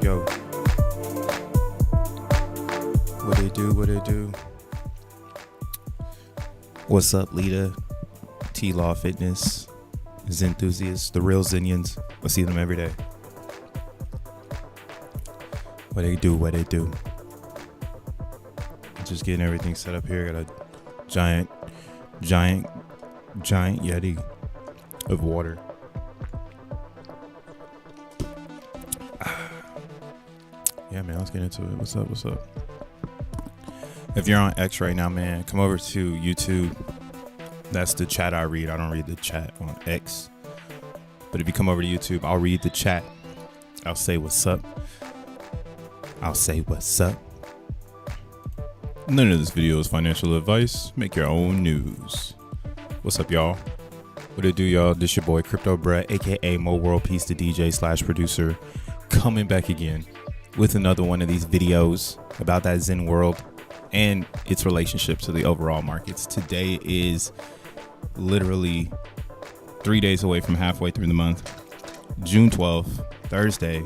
Yo. What it do? What's up, Lita? T-Law Fitness, Zen enthusiasts, the real Zenians. I see them every day. What they do. Just getting everything set up here. Got a giant Yeti of water. Yeah, man, let's get into it. What's up? If you're on X right now, man, come over to YouTube. That's the chat I read. I don't read the chat on X. But if you come over to YouTube, I'll read the chat. I'll say what's up. None of this video is financial advice. Make your own news. What's up, y'all? What it do, y'all? This your boy, Crypto Brett, aka Mo World Peace, the DJ / producer, coming back again with another one of these videos about that Zen world and its relationship to the overall markets. Today is literally 3 days away from halfway through the month. June 12th, Thursday.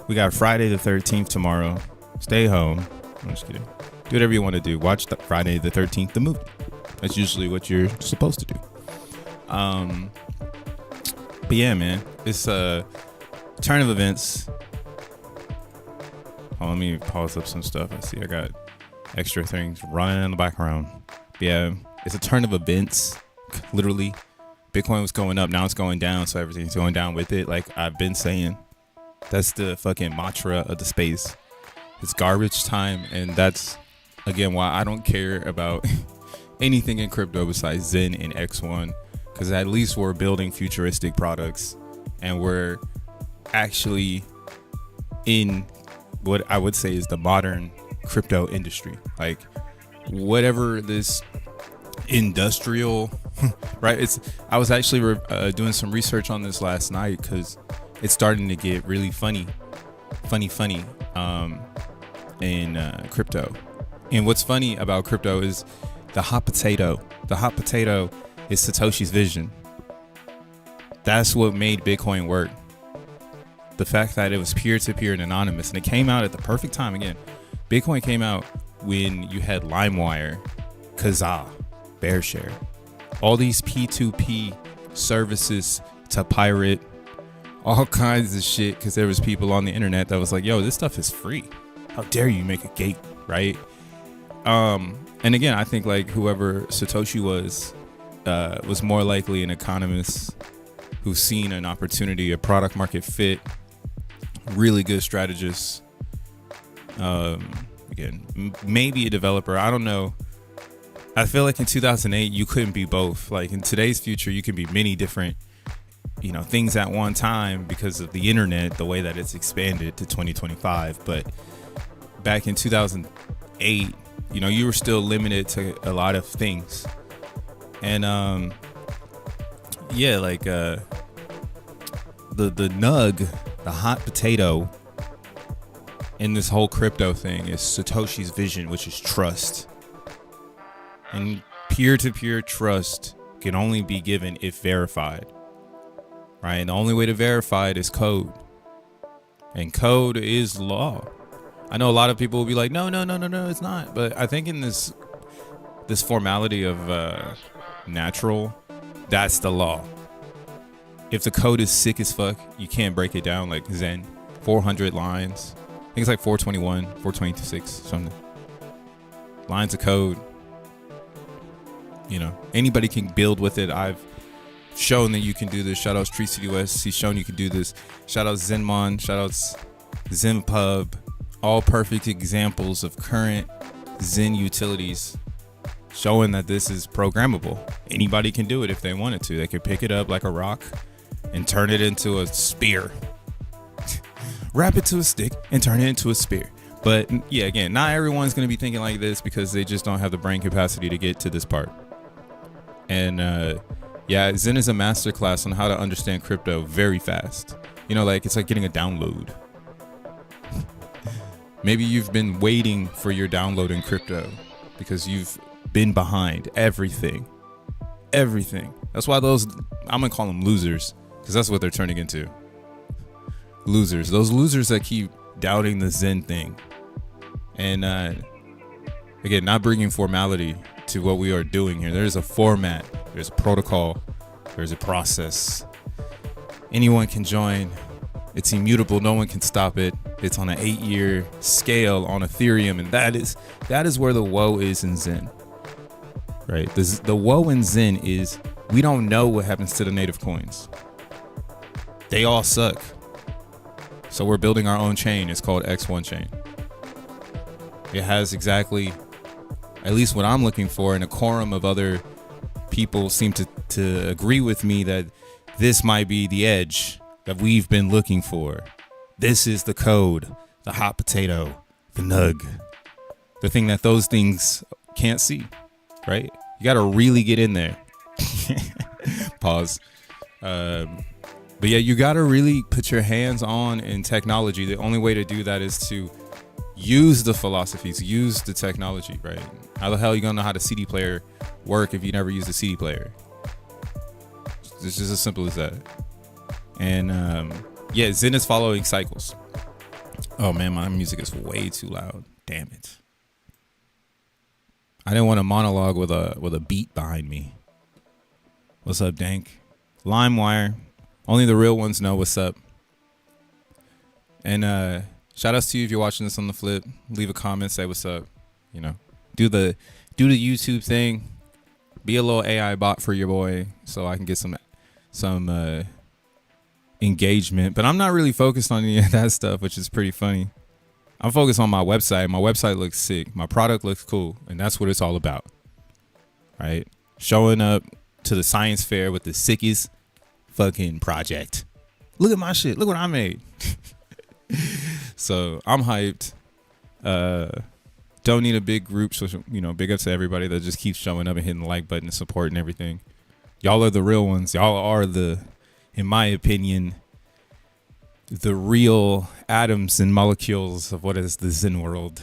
We got Friday the 13th tomorrow. Stay home. I'm just kidding. Do whatever you want to do. Watch the Friday the 13th, the movie. That's usually what you're supposed to do. But yeah, man, it's a turn of events. Oh, let me pause up some stuff. I see I got extra things running in the background. But yeah, it's a turn of events. Literally, Bitcoin was going up, now it's going down, so everything's going down with it. Like I've been saying, that's the fucking mantra of the space. It's garbage time, and that's again why I don't care about anything in crypto besides Zen and X1, because at least we're building futuristic products and we're actually in what I would say is the modern crypto industry. Like whatever this industrial right, I was actually doing some research on this last night because it's starting to get really funny in crypto. And what's funny about crypto is the hot potato is Satoshi's vision. That's what made Bitcoin work. The fact that it was peer-to-peer and anonymous, and it came out at the perfect time. Again, Bitcoin came out when you had LimeWire, Kazaa, BearShare, all these P2P services to pirate all kinds of shit because there was people on the internet that was like, yo, this stuff is free. How dare you make a gate, right? And again, I think like whoever Satoshi was more likely an economist who's seen an opportunity, a product market fit, really good strategist. Again, maybe a developer. I don't know. I feel like in 2008, you couldn't be both. Like in today's future, you can be many different, things at one time because of the internet, the way that it's expanded to 2025. But back in 2008, you were still limited to a lot of things. And the nug, the hot potato in this whole crypto thing is Satoshi's vision, which is trust. And peer-to-peer trust can only be given if verified, right? And the only way to verify it is code. And code is law. I know a lot of people will be like, no, it's not. But I think in this formality of natural, that's the law. If the code is sick as fuck, you can't break it down like Zen. 400 lines. I think it's like 421, 426, something. Lines of code. Anybody can build with it. I've shown that you can do this. Shout outs TreeCityWest. He's shown you can do this. Shout outs Zenmon. Shout outs xen.pub. All perfect examples of current Zen utilities showing that this is programmable. Anybody can do it if they wanted to. They could pick it up like a rock and turn it into a spear. Wrap it to a stick and turn it into a spear. But yeah, again, not everyone's going to be thinking like this because they just don't have the brain capacity to get to this part. And Zen is a masterclass on how to understand crypto very fast. It's like getting a download. Maybe you've been waiting for your download in crypto because you've been behind everything. That's why I'm going to call them losers, because that's what they're turning into. Losers. Those losers that keep doubting the Zen thing. And again, not bringing formality to what we are doing here. There's a format, there's a protocol, there's a process. Anyone can join. It's immutable. No one can stop it. It's on an 8-year scale on Ethereum, and that is where the woe is in Zen. Right? The woe in Zen is we don't know what happens to the native coins. They all suck. So we're building our own chain. It's called X1 chain. It has exactly, at least what I'm looking for, and a quorum of other people seem to agree with me that this might be the edge that we've been looking for. This is the code, the hot potato, the nug, the thing that those things can't see, right? You got to really get in there. Pause. But yeah, you got to really put your hands on in technology. The only way to do that is to use the philosophies, use the technology, right? How the hell are you gonna know how the CD player work if you never use the CD player? It's just as simple as that. And Zen is following cycles. Oh man, my music is way too loud. Damn it. I didn't want a monologue with a beat behind me. What's up, Dank? LimeWire. Only the real ones know what's up. And shout outs to you if you're watching this on the flip. Leave a comment, say what's up. Do the YouTube thing. Be a little AI bot for your boy so I can get some engagement. But I'm not really focused on any of that stuff, which is pretty funny. I'm focused on my website. My website looks sick. My product looks cool, and that's what it's all about. Right? Showing up to the science fair with the sickest fucking project. Look at my shit. Look what I made. So I'm hyped. Don't need a big group. So, big up to everybody that just keeps showing up and hitting the like button and supporting everything. Y'all are the real ones. Y'all are in my opinion, the real atoms and molecules of what is the Zen world.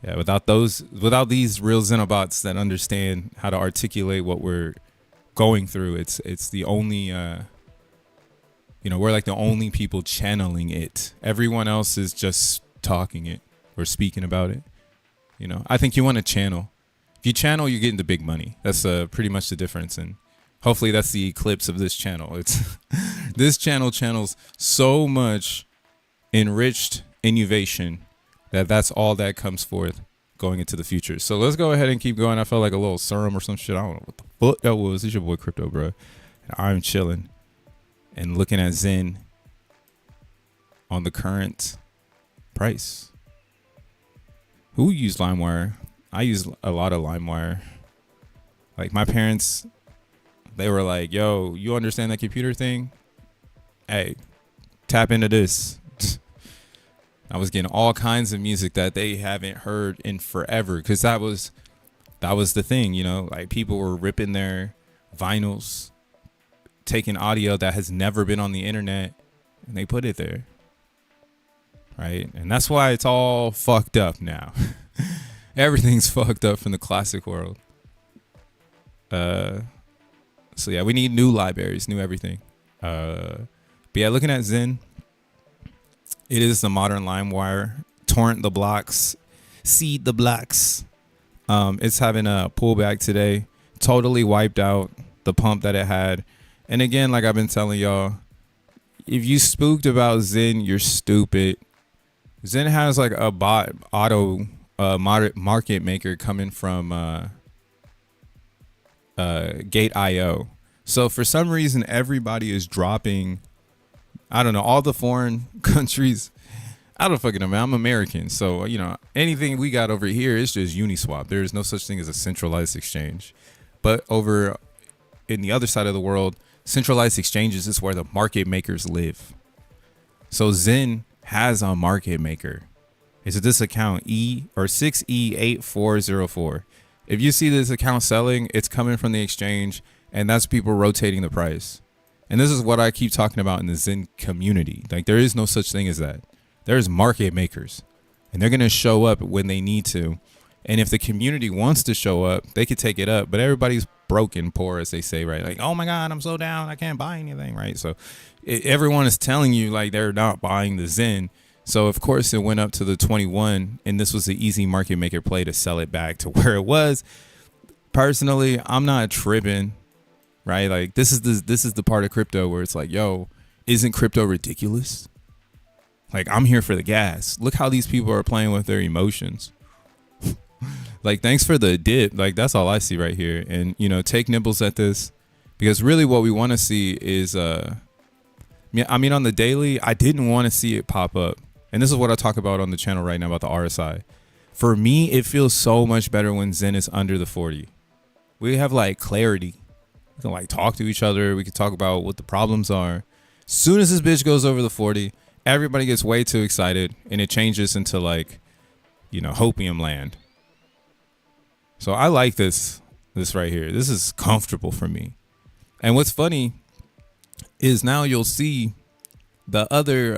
Yeah, without these real Xenobots that understand how to articulate what we're going through, it's the only we're like the only people channeling it. Everyone else is just talking it or speaking about it. I think you want to channel. If you channel, you're getting the big money. That's pretty much the difference. And Hopefully that's the eclipse of this channel. It's this channel channels so much enriched innovation that's all that comes forth going into the future. So let's go ahead and keep going. I felt like a little serum or some shit. I don't know what the fuck that was. It's your boy Crypto, bro. And I'm chilling and looking at Xen on the current price. Who used LimeWire? I use a lot of LimeWire. Like my parents, they were like, yo, you understand that computer thing? Hey, tap into this. I was getting all kinds of music that they haven't heard in forever, because that was the thing, you know, like people were ripping their vinyls, taking audio that has never been on the internet, and they put it there. Right. And that's why it's all fucked up now. Everything's fucked up from the classic world. So yeah, we need new libraries, new everything. But yeah, looking at Xen, it is the modern LimeWire. Torrent the blocks, seed the blocks. It's having a pullback today. Totally wiped out the pump that it had. And again, like I've been telling y'all, if you spooked about Xen, you're stupid. Xen has like a bot auto market maker coming from Gate.io. So for some reason, everybody is dropping. I don't know, all the foreign countries. I don't fucking know, man. I'm American. So, you know, anything we got over here is just Uniswap. There is no such thing as a centralized exchange. But over in the other side of the world, centralized exchanges is where the market makers live. So Xen has a market maker. It's this account E6E8404. If you see this account selling, it's coming from the exchange, and that's people rotating the price. And this is what I keep talking about in the Xen community. Like, there is no such thing as that. There's market makers, and they're going to show up when they need to. And if the community wants to show up, they could take it up. But everybody's broken, poor, as they say, right? Like, oh my God, I'm so down, I can't buy anything, right? So everyone is telling you like they're not buying the Xen. So of course it went up to the 21, and this was the easy market maker play to sell it back to where it was. Personally, I'm not tripping. Right? Like this is the part of crypto where it's like, yo, isn't crypto ridiculous? Like, I'm here for the gas. Look how these people are playing with their emotions. Like, thanks for the dip. Like, that's all I see right here. And, you know, take nibbles at this, because really what we want to see is, I mean, on the daily, I didn't want to see it pop up. And this is what I talk about on the channel right now about the RSI. For me, it feels so much better when Xen is under the 40. We have like clarity. We can like talk to each other. We can talk about what the problems are. As soon as this bitch goes over the 40, everybody gets way too excited, and it changes into like, you know, hopium land. So I like this right here. This is comfortable for me. And what's funny is now you'll see the other,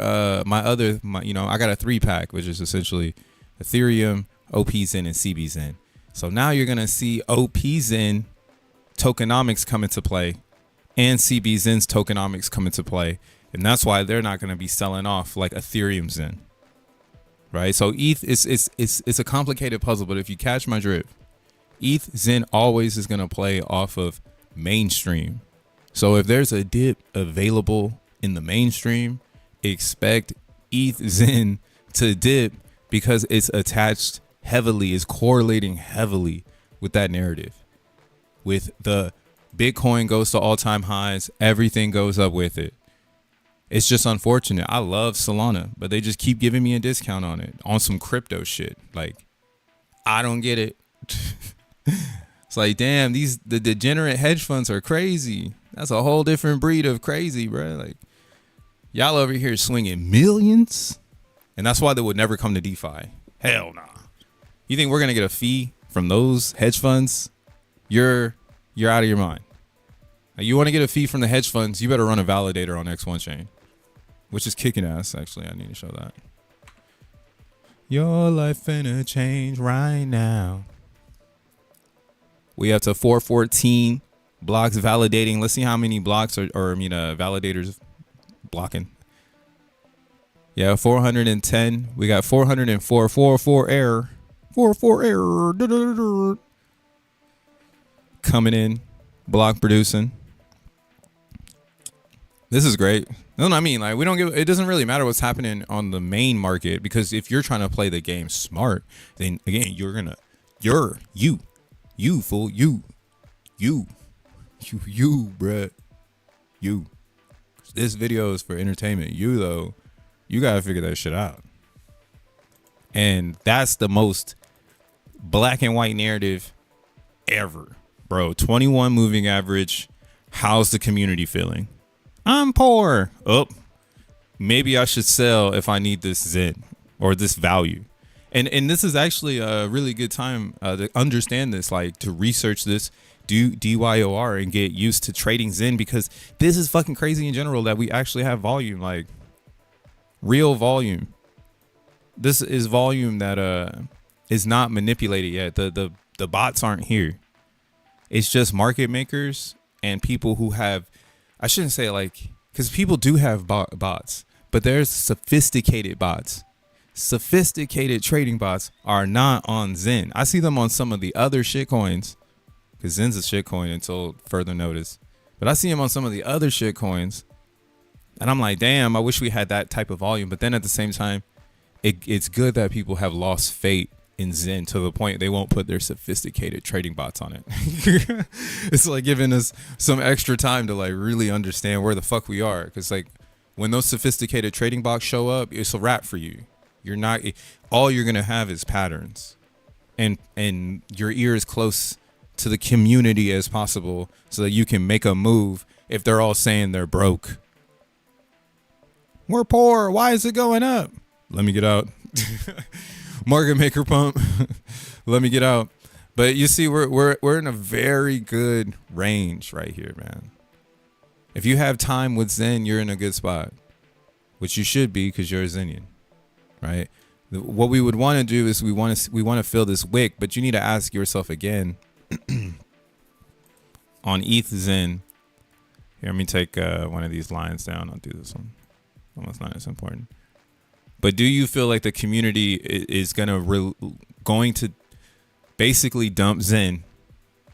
you know, I got a 3-pack, which is essentially Ethereum, OP Xen, and CB Xen. So now you're going to see OP Xen tokenomics come into play, and CB Xen's tokenomics come into play. And that's why they're not going to be selling off like Ethereum Xen. Right? So ETH it's a complicated puzzle, but if you catch my drift, ETH Xen always is going to play off of mainstream. So if there's a dip available in the mainstream, expect ETH Xen to dip, because it's attached heavily, is correlating heavily with that narrative. With the Bitcoin goes to all-time highs, everything goes up with it. It's just unfortunate. I love Solana, but they just keep giving me a discount on it, on some crypto shit. Like, I don't get it. It's like, damn, the degenerate hedge funds are crazy. That's a whole different breed of crazy, bro. Like, y'all over here swinging millions, and that's why they would never come to DeFi. Hell nah. You think we're gonna get a fee from those hedge funds? You're out of your mind. Now, you want to get a fee from the hedge funds, you better run a validator on X1 chain, which is kicking ass. Actually, I need to show that. Your life finna change right now. We up to 414 blocks validating. Let's see how many blocks validators blocking. Yeah, 410. We got 404. 404 error. 404 error. Coming in. Block producing. This is great. No, I mean, like, we don't give. It doesn't really matter what's happening on the main market, because if you're trying to play the game smart, then again, you fool, you, bruh, you. This video is for entertainment. You though, you gotta figure that shit out. And that's the most black and white narrative ever, bro. 21 moving average. How's the community feeling? I'm poor. Oh, maybe I should sell if I need this Zen or this value. And this is actually a really good time to understand this, like to research this, do DYOR and get used to trading Zen, because this is fucking crazy in general that we actually have volume, like real volume. This is volume that is not manipulated yet. The bots aren't here. It's just market makers and people who have, I shouldn't say like, because people do have bots, but there's sophisticated bots. Sophisticated trading bots are not on Zen. I see them on some of the other shit coins, because Zen's a shit coin until further notice. But I see them on some of the other shit coins, and I'm like, damn, I wish we had that type of volume. But then at the same time, it's good that people have lost faith in Zen to the point they won't put their sophisticated trading bots on it. It's like giving us some extra time to like really understand where the fuck we are, because like when those sophisticated trading bots show up, it's a wrap for you. You're not, all you're gonna have is patterns, and your ear is close to the community as possible so that you can make a move if they're all saying they're broke. We're poor, why is it going up? Let me get out. Market maker pump. Let me get out. But you see, we're in a very good range right here, man. If you have time with Zen, you're in a good spot, which you should be, because you're a Zenian, right? What we would want to do is we want to fill this wick, but you need to ask yourself again on ETH Zen. Here, let me take one of these lines down. I'll do this one. Almost not as important. But do you feel like the community is going to basically dump Zen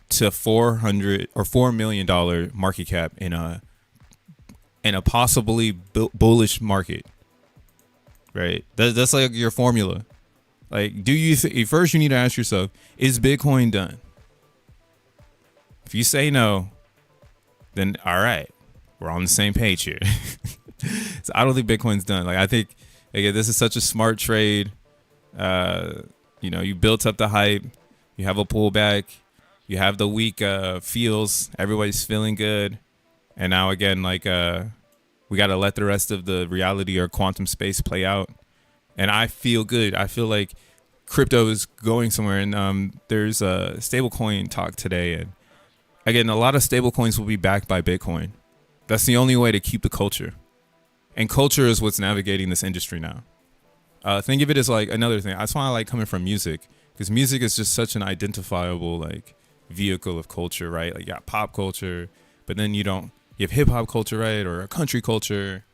to $4 million market cap in a possibly bullish market, right? That's like your formula. Like, do you first you need to ask yourself, is Bitcoin done? If you say no, then all right, we're on the same page here. So I don't think Bitcoin's done. Like, I think, again, this is such a smart trade. You built up the hype. You have a pullback. You have the week feels. Everybody's feeling good. And now, again, like, we got to let the rest of the reality or quantum space play out. And I feel good. I feel like crypto is going somewhere. And there's a stablecoin talk today. And again, a lot of stablecoins will be backed by Bitcoin. That's the only way to keep the culture. And culture is what's navigating this industry now. Think of it as like another thing. That's why I like coming from music, because music is just such an identifiable like vehicle of culture, right? Like, you got pop culture, but then you have hip hop culture, right? Or a country culture,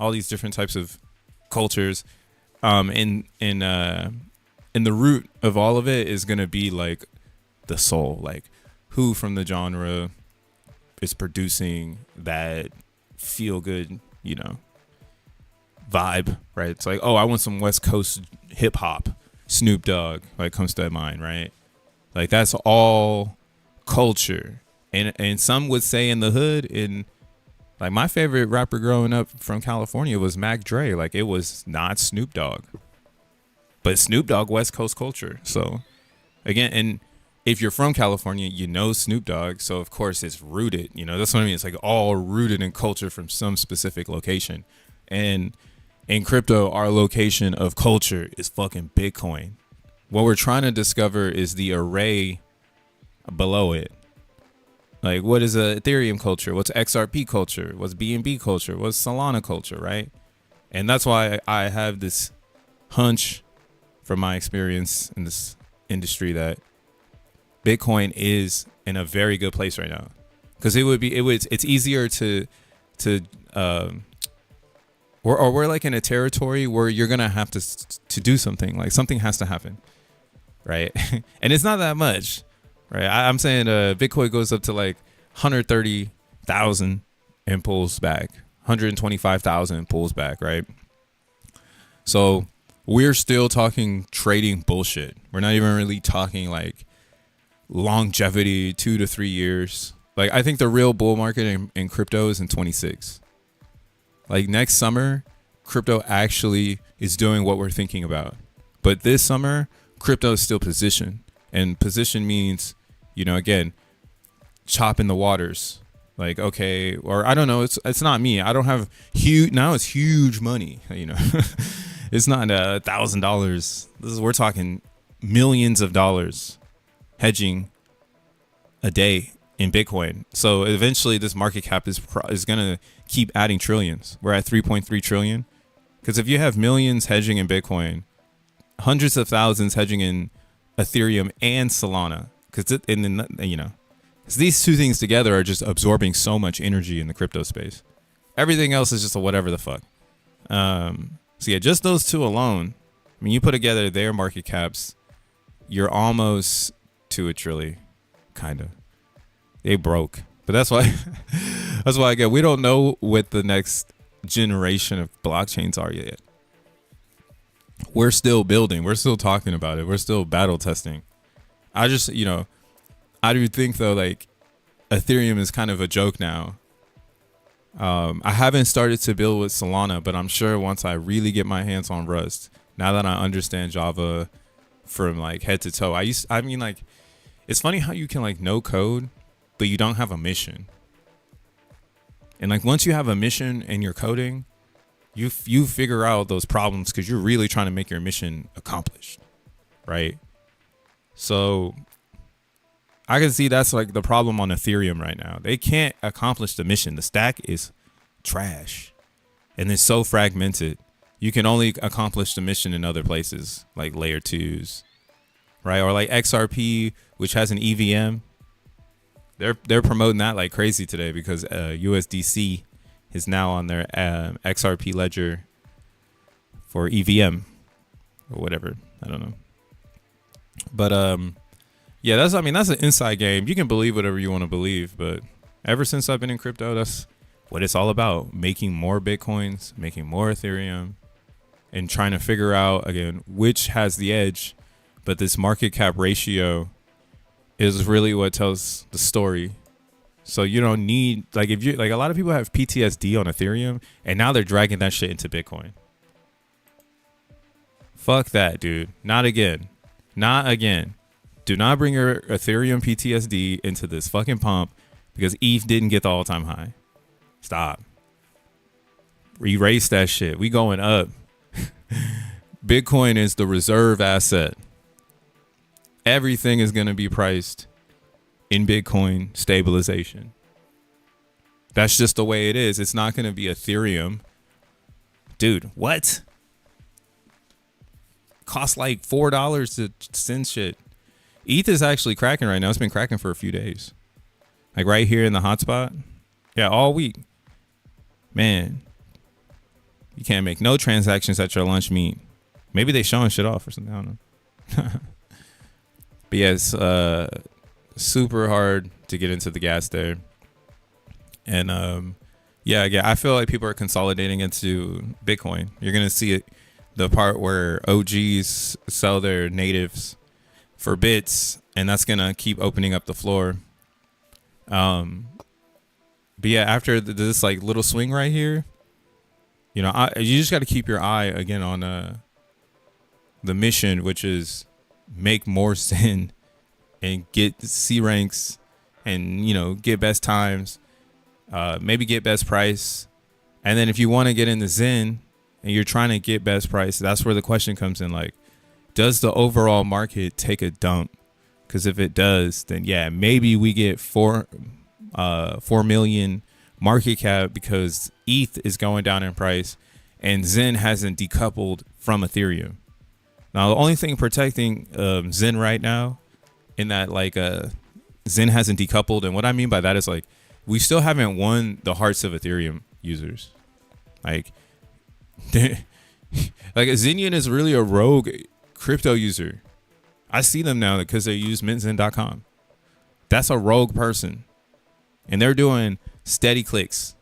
all these different types of cultures. In the root of all of it is gonna be like the soul, like who from the genre is producing that feel good, vibe, right? It's like, oh, I want some West Coast hip hop, Snoop Dogg, like, comes to mind, right? Like, that's all culture. And some would say in the hood, like, my favorite rapper growing up from California was Mac Dre. Like, it was not Snoop Dogg, but Snoop Dogg, West Coast culture. So again, and if you're from California, Snoop Dogg, so of course it's rooted, that's what I mean. It's like all rooted in culture from some specific location. And in crypto, our location of culture is fucking Bitcoin. What we're trying to discover is the array below it. Like, what is a Ethereum culture? What's XRP culture? What's BNB culture? What's Solana culture, right? And that's why I have this hunch from my experience in this industry that Bitcoin is in a very good place right now, because it's easier or we're like in a territory where you're gonna have to do something. Like, something has to happen, right? And it's not that much, right? I'm saying Bitcoin goes up to like 130,000 and pulls back. 125,000 pulls back, right? So we're still talking trading bullshit. We're not even really talking like longevity, 2 to 3 years. Like, I think the real bull market in crypto is in 26. Like, next summer, crypto actually is doing what we're thinking about. But this summer, crypto is still positioned. And position means, again, chopping the waters. Like, okay, or I don't know, it's not me. I don't have now it's huge money, It's not $1,000. We're talking millions of dollars hedging a day in Bitcoin. So eventually this market cap is going to keep adding trillions. We're at 3.3 trillion. Because if you have millions hedging in Bitcoin, hundreds of thousands hedging in Ethereum and Solana, because these two things together are just absorbing so much energy in the crypto space. Everything else is just a whatever the fuck. So yeah, just those two alone, I mean, you put together their market caps, you're almost to a trillion, kind of. They broke, but that's why we don't know what the next generation of blockchains are yet. We're still building. We're still talking about it. We're still battle testing. I just, I do think though, like, Ethereum is kind of a joke now. I haven't started to build with Solana, but I'm sure once I really get my hands on Rust, now that I understand Java from like head to toe, it's funny how you can like know code, but you don't have a mission. And like once you have a mission and you're coding, you figure out those problems because you're really trying to make your mission accomplished, right? So I can see that's like the problem on Ethereum right now. They can't accomplish the mission. The stack is trash and it's so fragmented. You can only accomplish the mission in other places like layer 2s, right? Or like XRP, which has an EVM. They're promoting that like crazy today because USDC is now on their XRP ledger for EVM or whatever. I don't know. But yeah, that's an inside game. You can believe whatever you want to believe, but ever since I've been in crypto, that's what it's all about. Making more Bitcoins, making more Ethereum, and trying to figure out again which has the edge. But this market cap ratio is really what tells the story. So you don't need, like, if you like, a lot of people have PTSD on Ethereum and now they're dragging that shit into Bitcoin. Fuck that, dude. Not again. Not again. Do not bring your Ethereum PTSD into this fucking pump because ETH didn't get the all-time high. Stop. Erase that shit. We going up. Bitcoin is the reserve asset. Everything is going to be priced in Bitcoin stabilization. That's just the way it is. It's not going to be Ethereum. Dude, what? Costs like $4 to send shit. ETH is actually cracking right now. It's been cracking for a few days. Like right here in the hotspot. Yeah, all week. Man, you can't make no transactions at your lunch meet. Maybe they showing shit off or something. I don't know. But yeah, it's super hard to get into the gas there. And yeah, I feel like people are consolidating into Bitcoin. You're going to see it, the part where OGs sell their natives for bits, and that's going to keep opening up the floor. But yeah, after this like little swing right here, you just got to keep your eye again on the mission, which is make more XEN and get C ranks and, get best times, maybe get best price. And then if you want to get into XEN and you're trying to get best price, that's where the question comes in. Like, does the overall market take a dump? Because if it does, then yeah, maybe we get 4 million market cap because ETH is going down in price and XEN hasn't decoupled from Ethereum. Now, the only thing protecting XEN right now in that like XEN hasn't decoupled. And what I mean by that is like, we still haven't won the hearts of Ethereum users. Like, like a Xenian is really a rogue crypto user. I see them now because they use mintxen.com. That's a rogue person. And they're doing steady clicks,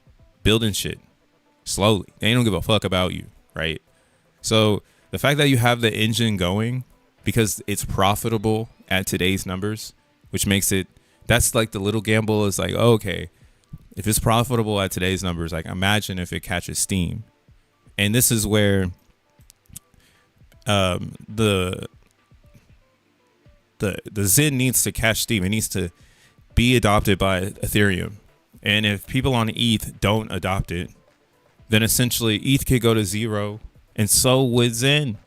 building shit. slowly. They don't give a fuck about you, right? So the fact that you have the engine going because it's profitable at today's numbers, which makes it, that's like the little gamble is like, oh, okay, if it's profitable at today's numbers, like imagine if it catches steam. And this is where the Zen needs to catch steam. It needs to be adopted by Ethereum. And if people on ETH don't adopt it, then essentially ETH could go to zero, and so would Zen.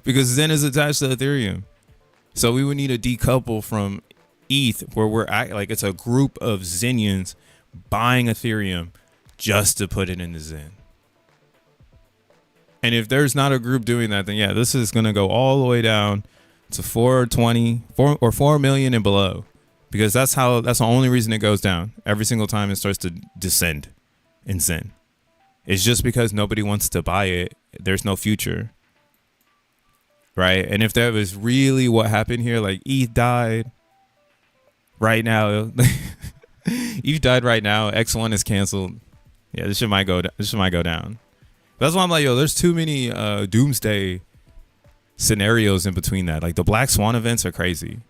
Because Zen is attached to Ethereum. So we would need to decouple from ETH, where we're at, like it's a group of Zenians buying Ethereum just to put it into Zen. And if there's not a group doing that, then yeah, this is going to go all the way down to 4 million and below, because that's the only reason it goes down every single time it starts to descend in Zen. It's just because nobody wants to buy it. There's no future. Right. And if that was really what happened here, like ETH died right now, ETH died right now. X1 is canceled. Yeah, this shit might go down. That's why I'm like, yo, there's too many doomsday scenarios in between that. Like the Black Swan events are crazy.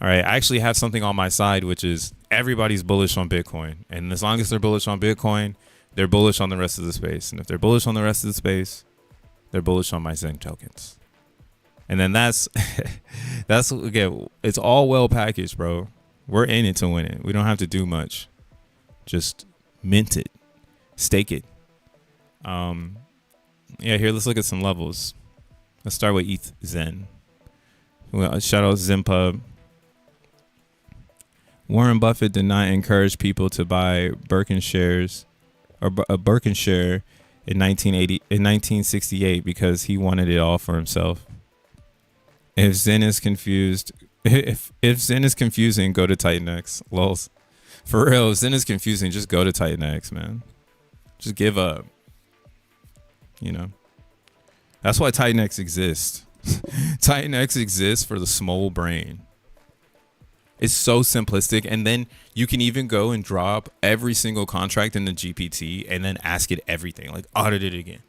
All right, I actually have something on my side, which is everybody's bullish on Bitcoin. And as long as they're bullish on Bitcoin, they're bullish on the rest of the space. And if they're bullish on the rest of the space, they're bullish on my Zen tokens. And then that's again, it's all well packaged, bro. We're in it to win it. We don't have to do much. Just mint it, stake it. Yeah, here, let's look at some levels. Let's start with ETH Zen. Shout out Xen.pub. Warren Buffett did not encourage people to buy Birkin shares or a Birkin share in 1968 because he wanted it all for himself. If Zen is confused, if Zen is confusing, go to TitanX. Lols. For real, if Zen is confusing, just go to TitanX, man. Just give up. You know. That's why TitanX exists. TitanX exists for the small brain. It's so simplistic, and then you can even go and drop every single contract in the GPT and then ask it everything, like audit it again.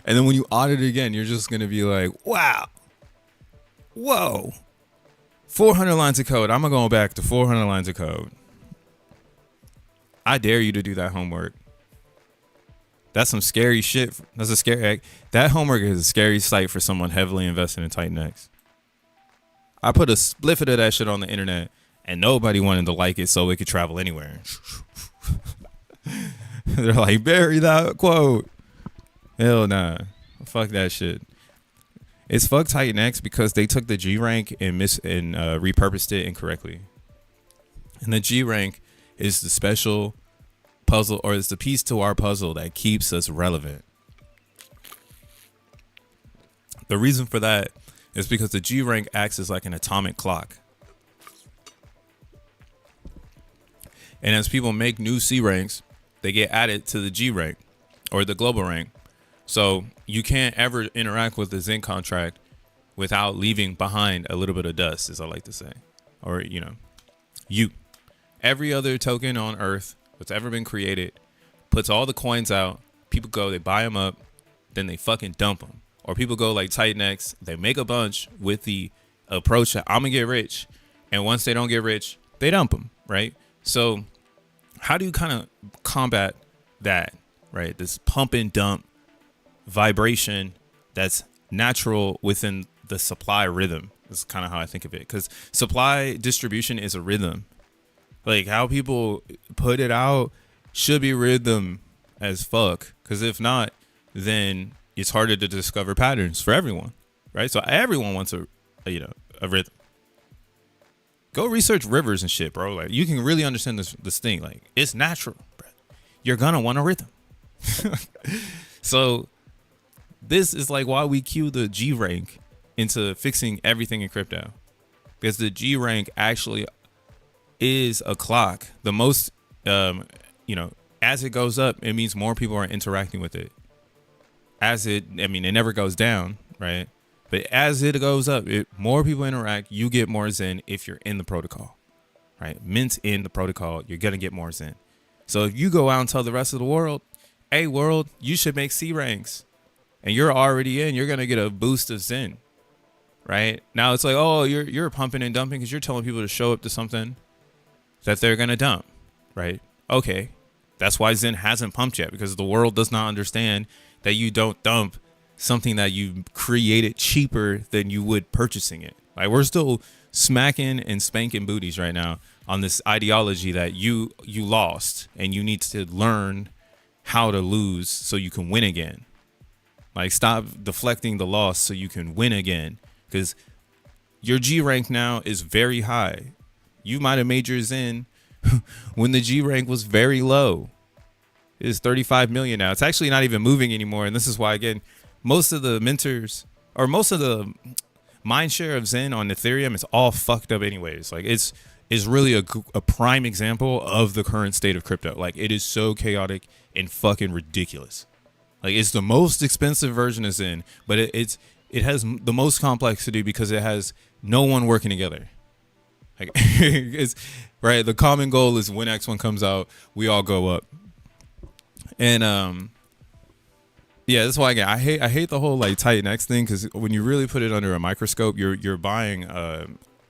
And then when you audit it again, you're just going to be like, wow, whoa, 400 lines of code. I'm going to go back to 400 lines of code. I dare you to do that homework. That's some scary shit. That homework is a scary sight for someone heavily invested in TitanX. I put a spliff of that shit on the internet and nobody wanted to like it so it could travel anywhere. They're like, bury that quote. Hell nah. Fuck that shit. It's fuck TitanX because they took the G rank and repurposed it incorrectly. And the G rank is the special puzzle, or it's the piece to our puzzle that keeps us relevant. The reason for that is because the G rank acts as like an atomic clock. And as people make new C ranks, they get added to the G rank or the global rank. So you can't ever interact with the Zen contract without leaving behind a little bit of dust, as I like to say. Or, you know, every other token on Earth that's ever been created puts all the coins out. People go, they buy them up, then they fucking dump them. Or people go like TitanX, they make a bunch with the approach that I'm gonna get rich, and once they don't get rich, they dump them, right? So how do you kind of combat that, right? This pump and dump vibration that's natural within the supply rhythm. That's kind of how I think of it, because supply distribution is a rhythm. Like how people put it out should be rhythm as fuck, because if not, then it's harder to discover patterns for everyone, right? So everyone wants a rhythm. Go research rivers and shit, bro. Like you can really understand this thing. Like it's natural, bro. You're gonna want a rhythm. So this is like why we cue the G rank into fixing everything in crypto, because the G rank actually is a clock. The most, as it goes up, it means more people are interacting with it. It never goes down, right? But as it goes up, more people interact, you get more Zen if you're in the protocol. right? Mint in the protocol, you're gonna get more Zen. So if you go out and tell the rest of the world, hey world, you should make C ranks, and you're already in, you're gonna get a boost of Zen. Right now, it's like, oh, you're pumping and dumping because you're telling people to show up to something that they're gonna dump, right? Okay, that's why Zen hasn't pumped yet, because the world does not understand that you don't dump something that you created cheaper than you would purchasing it. Like, we're still smacking and spanking booties right now on this ideology that you lost and you need to learn how to lose so you can win again. Like, stop deflecting the loss so you can win again. Because your G rank now is very high. You might have made yours in when the G rank was very low. It is 35 million now. It's actually not even moving anymore. And this is why, again, most of the mentors, or most of the mind share of Zen on Ethereum, is all fucked up anyways. Like, it's really a prime example of the current state of crypto. Like, it is so chaotic and fucking ridiculous. Like, it's the most expensive version of Zen, but it has the most complexity because it has no one working together. Like, it's right. The common goal is when X1 comes out, we all go up. And yeah, that's why, again, I hate the whole like Titan X thing, because when you really put it under a microscope, you're buying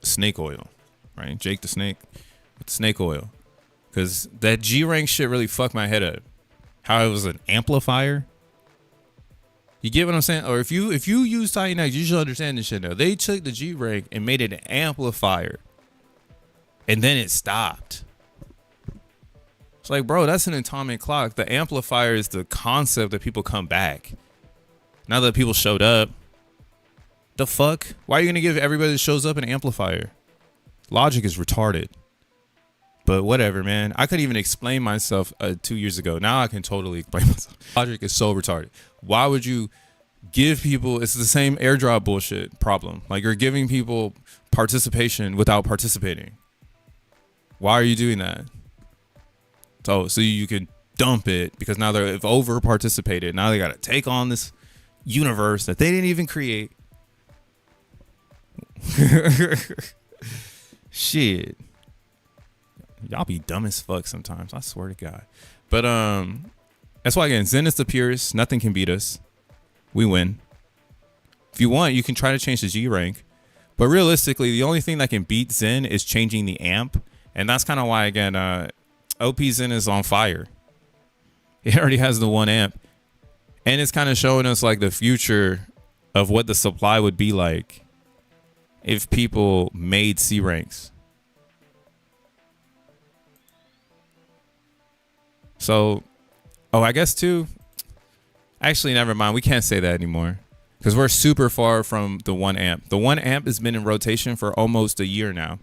snake oil, right? Jake the Snake with snake oil, because that G rank shit really fucked my head up. How it was an amplifier. You get what I'm saying? Or if you use Titan X, you should understand this shit now. They took the G rank and made it an amplifier, and then it stopped. It's like, bro, that's an atomic clock. The amplifier is the concept that people come back. Now that people showed up, the fuck? Why are you gonna give everybody that shows up an amplifier? Logic is retarded. But whatever, man. I couldn't even explain myself 2 years ago. Now I can totally explain myself. Logic is so retarded. Why would you give people, it's the same airdrop bullshit problem. Like, you're giving people participation without participating. Why are you doing that? So you can dump it, because now they've over participated. Now they got to take on this universe that they didn't even create. Shit. Y'all be dumb as fuck sometimes. I swear to God. But that's why, again, Zen is the purest. Nothing can beat us. We win. If you want, you can try to change the G rank. But realistically, the only thing that can beat Zen is changing the amp. And that's kind of why, again, OP Zen is on fire. It already has the 1 amp. And it's kind of showing us like the future of what the supply would be like if people made C ranks. So, I guess too, actually, never mind. We can't say that anymore, because we're super far from the 1 amp. The 1 amp has been in rotation for almost a year now.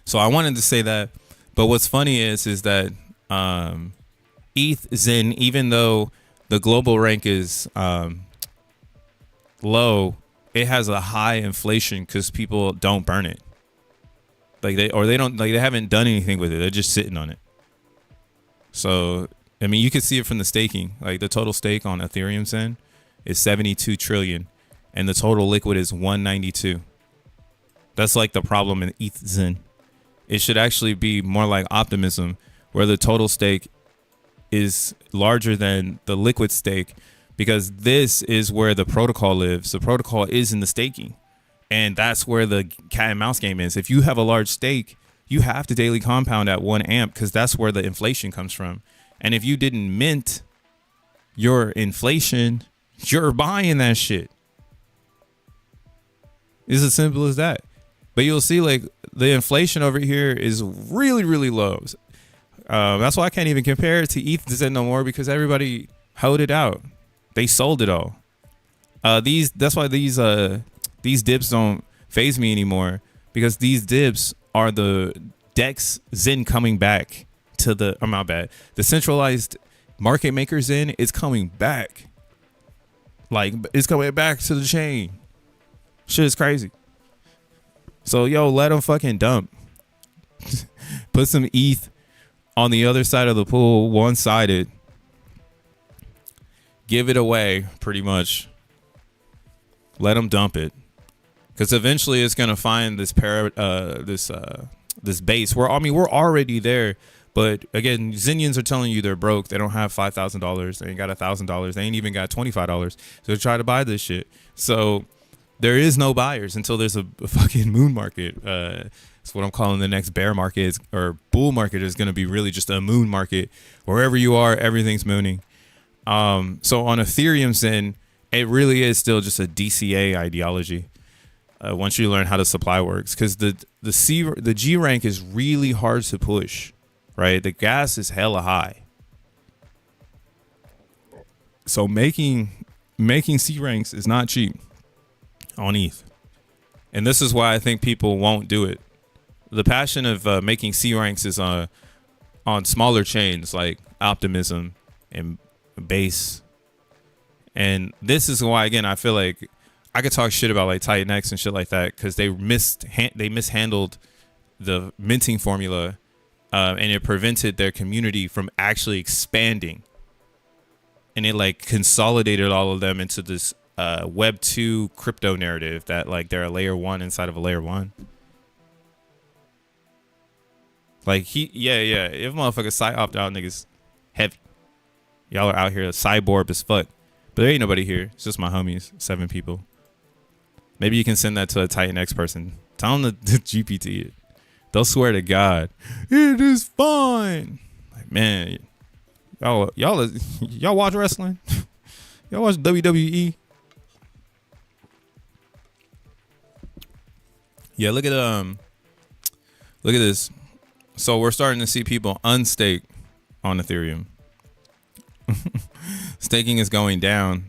So I wanted to say that. But what's funny is that ETH Zen, even though the global rank is low, it has a high inflation because people don't burn it. Like they haven't done anything with it. They're just sitting on it. So, I mean, you can see it from the staking. Like, the total stake on Ethereum Zen is 72 trillion, and the total liquid is 192. That's like the problem in ETH Zen. It should actually be more like Optimism, where the total stake is larger than the liquid stake, because this is where the protocol lives. The protocol is in the staking, and that's where the cat and mouse game is. If you have a large stake, you have to daily compound at 1 amp, because that's where the inflation comes from. And if you didn't mint your inflation, you're buying that shit. It's as simple as that. But you'll see, like, the inflation over here is really, really low. That's why I can't even compare it to ETH Zen no more, because everybody hoed it out. They sold it all. That's why these dips don't phase me anymore, because these dips are the DEX Zen coming back to the, the centralized market maker Zen is coming back. Like, it's coming back to the chain. Shit is crazy. So, yo, let them fucking dump. Put some ETH on the other side of the pool, one-sided. Give it away, pretty much. Let them dump it. Because eventually it's going to find this this base. We're already there. But again, Xenians are telling you they're broke. They don't have $5,000. They ain't got $1,000. They ain't even got $25 to try to buy this shit. So there is no buyers until there's a fucking moon market. It's what I'm calling the next bear market or bull market is going to be really just a moon market. Wherever you are, everything's mooning. So on Ethereum Zen, it really is still just a DCA ideology. Once you learn how the supply works, because the G rank is really hard to push. Right, the gas is hella high, so making C ranks is not cheap on ETH, and this is why I think people won't do it. The passion of making C ranks is on smaller chains like Optimism and Base, and this is why again I feel like I could talk shit about like Titan X and shit like that because they mishandled the minting formula. And it prevented their community from actually expanding. And it like consolidated all of them into this Web 2 crypto narrative that like they're a layer 1 inside of a layer 1. Like if motherfuckers side-opt out niggas heavy. Y'all are out here cyborg as fuck. But there ain't nobody here. It's just my homies, 7 people. Maybe you can send that to a Titan X person. Tell them to GPT it. They'll swear to God, it is fine. Like, man, y'all watch wrestling? Y'all watch WWE? Yeah, look at this. So we're starting to see people unstake on Ethereum. Staking is going down,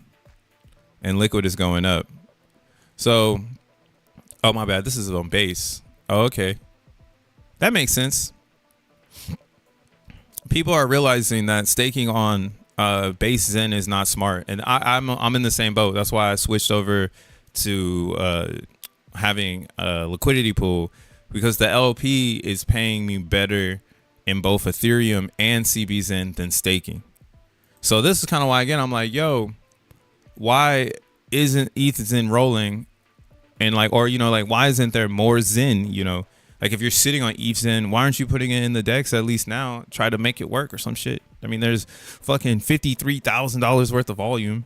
and liquid is going up. So, oh my bad, this is on Base. Oh, okay. That makes sense. People are realizing that staking on Base Zen is not smart, and I'm in the same boat. That's why I switched over to having a liquidity pool because the LP is paying me better in both Ethereum and CBZen than staking. So this is kind of why again I'm like, yo, why isn't ETH Zen rolling, and like, or you know, like why isn't there more Zen, you know? Like if you're sitting on ETH Zen, why aren't you putting it in the DEX at least now? Try to make it work or some shit. I mean, there's fucking $53,000 worth of volume.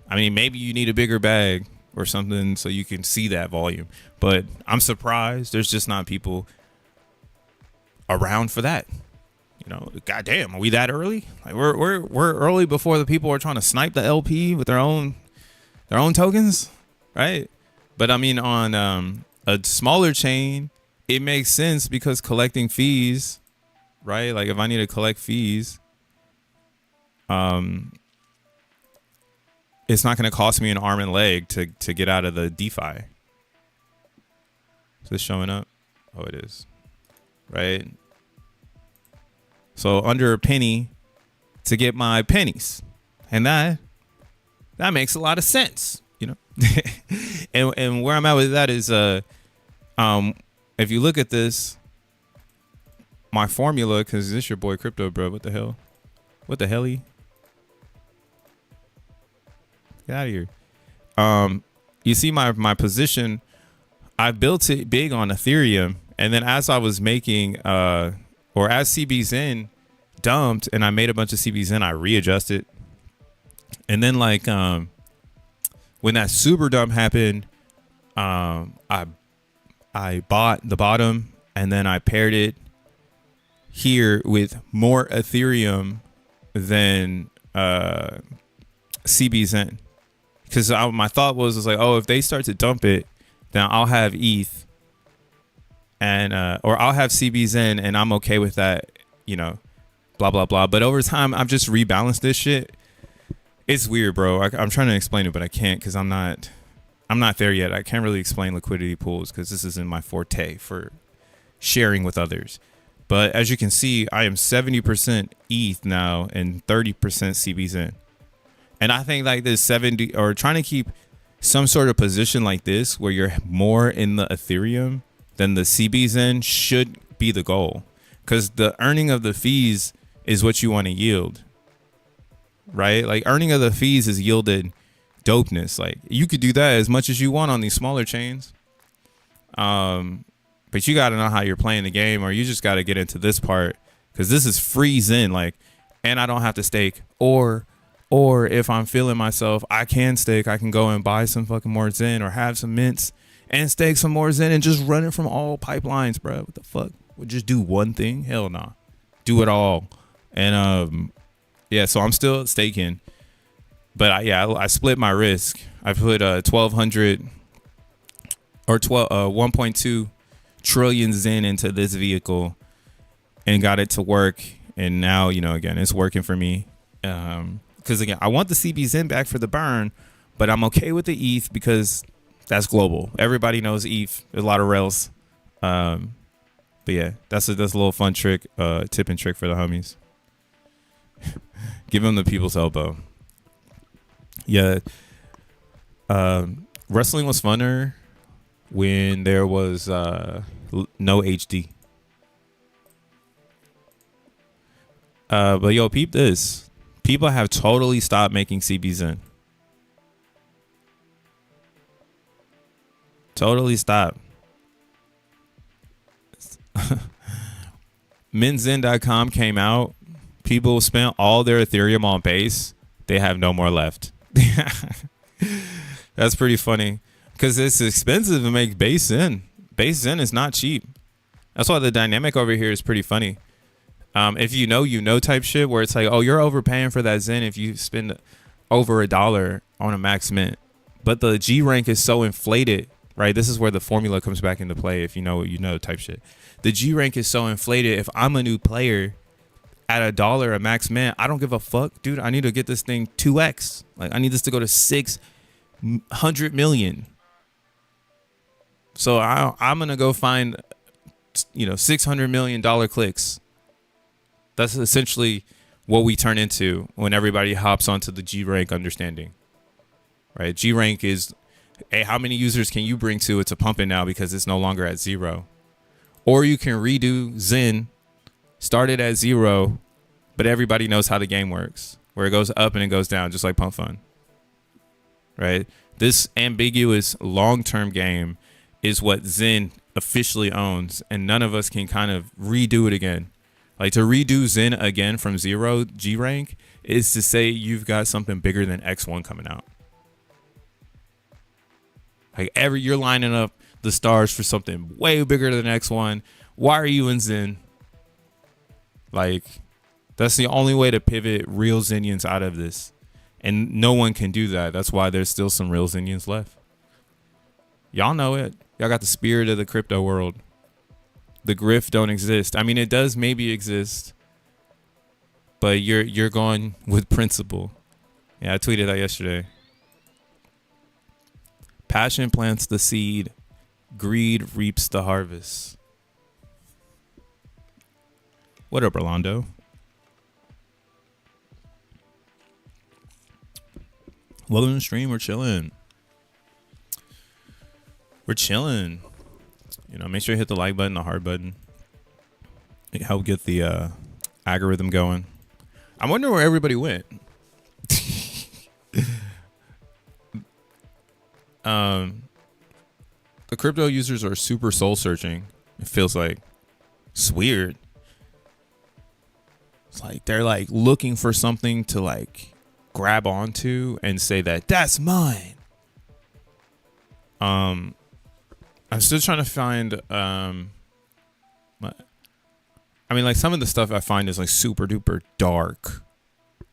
I mean, maybe you need a bigger bag or something so you can see that volume. But I'm surprised there's just not people around for that. You know, goddamn, are we that early? Like we're early before the people are trying to snipe the LP with their own tokens, right? But I mean, on a smaller chain, it makes sense because collecting fees, right? Like if I need to collect fees, it's not going to cost me an arm and leg to get out of the DeFi. Is this showing up? Oh, it is. Right. So under a penny to get my pennies, and that makes a lot of sense, you know. and where I'm at with that is if you look at this, my formula, because this your boy Crypto Bro, what the hell? What the hell? Get out of here. You see my position, I built it big on Ethereum, and then as I was making or as CBZen dumped and I made a bunch of CBZen, I readjusted. And then like when that super dump happened, I bought the bottom and then I paired it here with more Ethereum than CBZen. Because my thought was like, oh, if they start to dump it, then I'll have ETH and or I'll have CBZen and I'm okay with that, you know, blah, blah, blah. But over time, I've just rebalanced this shit. It's weird, bro. I'm trying to explain it, but I can't because I'm not there yet. I can't really explain liquidity pools because this isn't my forte for sharing with others. But as you can see, I am 70% ETH now and 30% CBZen. And I think like this 70 or trying to keep some sort of position like this where you're more in the Ethereum than the CBZen should be the goal, because the earning of the fees is what you want to yield, right? Like earning of the fees is yielded dopeness. Like you could do that as much as you want on these smaller chains. But But you got to know how you're playing the game, or you just got to get into this part, because this is free Zen, like, and I don't have to stake. Or if I'm feeling myself, I can stake. I can go and buy some fucking more Zen or have some mints and stake some more Zen and just run it from all pipelines, bro. What the fuck? Would just do one thing? Hell nah. Do it all. And yeah, so I'm still staking, but I split my risk. I put 1,200 or 1.2 trillion Zen into this vehicle and got it to work. And now, you know, again, it's working for me. Because again, I want the CB Zen back for the burn, but I'm okay with the ETH because that's global. Everybody knows ETH. There's a lot of rails. But yeah, that's a little fun trick, tip and trick for the homies. Give them the people's elbow. Yeah. Wrestling was funner when there was no HD. But yo, peep this. People have totally stopped making CB Zen. Totally stopped. Xen.pub came out. People spent all their Ethereum on base. They have no more left. That's pretty funny because it's expensive to make base Zen. Base Zen is not cheap. That's why the dynamic over here is pretty funny. If you know type shit where it's like, oh, you're overpaying for that Zen if you spend over $1 on a max mint. But the G rank is so inflated, right? This is where the formula comes back into play. If you know what you know type shit. The G rank is so inflated. If I'm a new player at $1 a max mint, I don't give a fuck, dude. I need to get this thing 2x. Like I need this to go to 600 million. So I'm gonna go find, $600 million clicks. That's essentially what we turn into when everybody hops onto the G rank understanding, right? G rank is, hey, how many users can you bring to it to pump it now because it's no longer at 0? Or you can redo Zen, start it at 0, but everybody knows how the game works, where it goes up and it goes down, just like Pump Fun, right? This ambiguous long-term game is what Zen officially owns, and none of us can kind of redo it again. Like to redo Zen again from 0 G rank is to say you've got something bigger than X1 coming out. Like you're lining up the stars for something way bigger than X1. Why are you in Zen? Like that's the only way to pivot real Zenians out of this. And no one can do that. That's why there's still some real Zenians left. Y'all know it. Y'all got the spirit of the crypto world. The grift don't exist. I mean, it does maybe exist, but you're going with principle. Yeah, I tweeted that yesterday. Passion plants the seed, greed reaps the harvest. What up, Orlando? Welcome to the stream. We're chilling. Make sure you hit the like button, the heart button. It help get the algorithm going. I wonder where everybody went. The crypto users are super soul searching. It feels like it's weird. It's like they're like looking for something to like grab onto and say that that's mine. I'm still trying to find like some of the stuff I find is like super duper dark.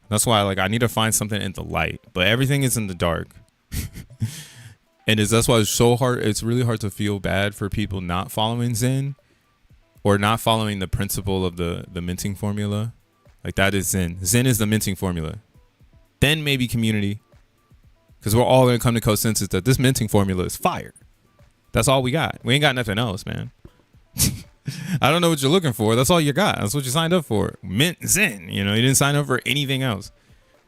That's why I need to find something in the light, but everything is in the dark. And that's why it's so hard. It's really hard to feel bad for people not following Zen or not following the principle of the minting formula. Like that is Zen. Zen is the minting formula. Then maybe community, because we're all going to come to consensus that this minting formula is fire. That's all we got. We ain't got nothing else, man. I don't know what you're looking for. That's all you got. That's what you signed up for. Mint Zen. You didn't sign up for anything else.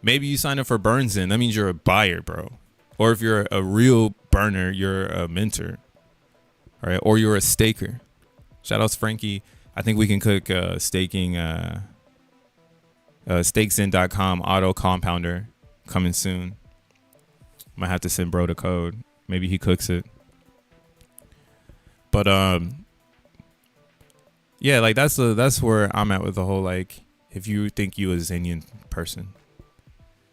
Maybe you signed up for Burn Zen. That means you're a buyer, bro. Or if you're a real burner, you're a minter. All right. Or you're a staker. Shout out to Frankie. I think we can cook staking. StakeXen.com auto compounder coming soon. Might have to send bro the code. Maybe he cooks it. But Yeah, like that's where I'm at with the whole like if you think you a Xenian person.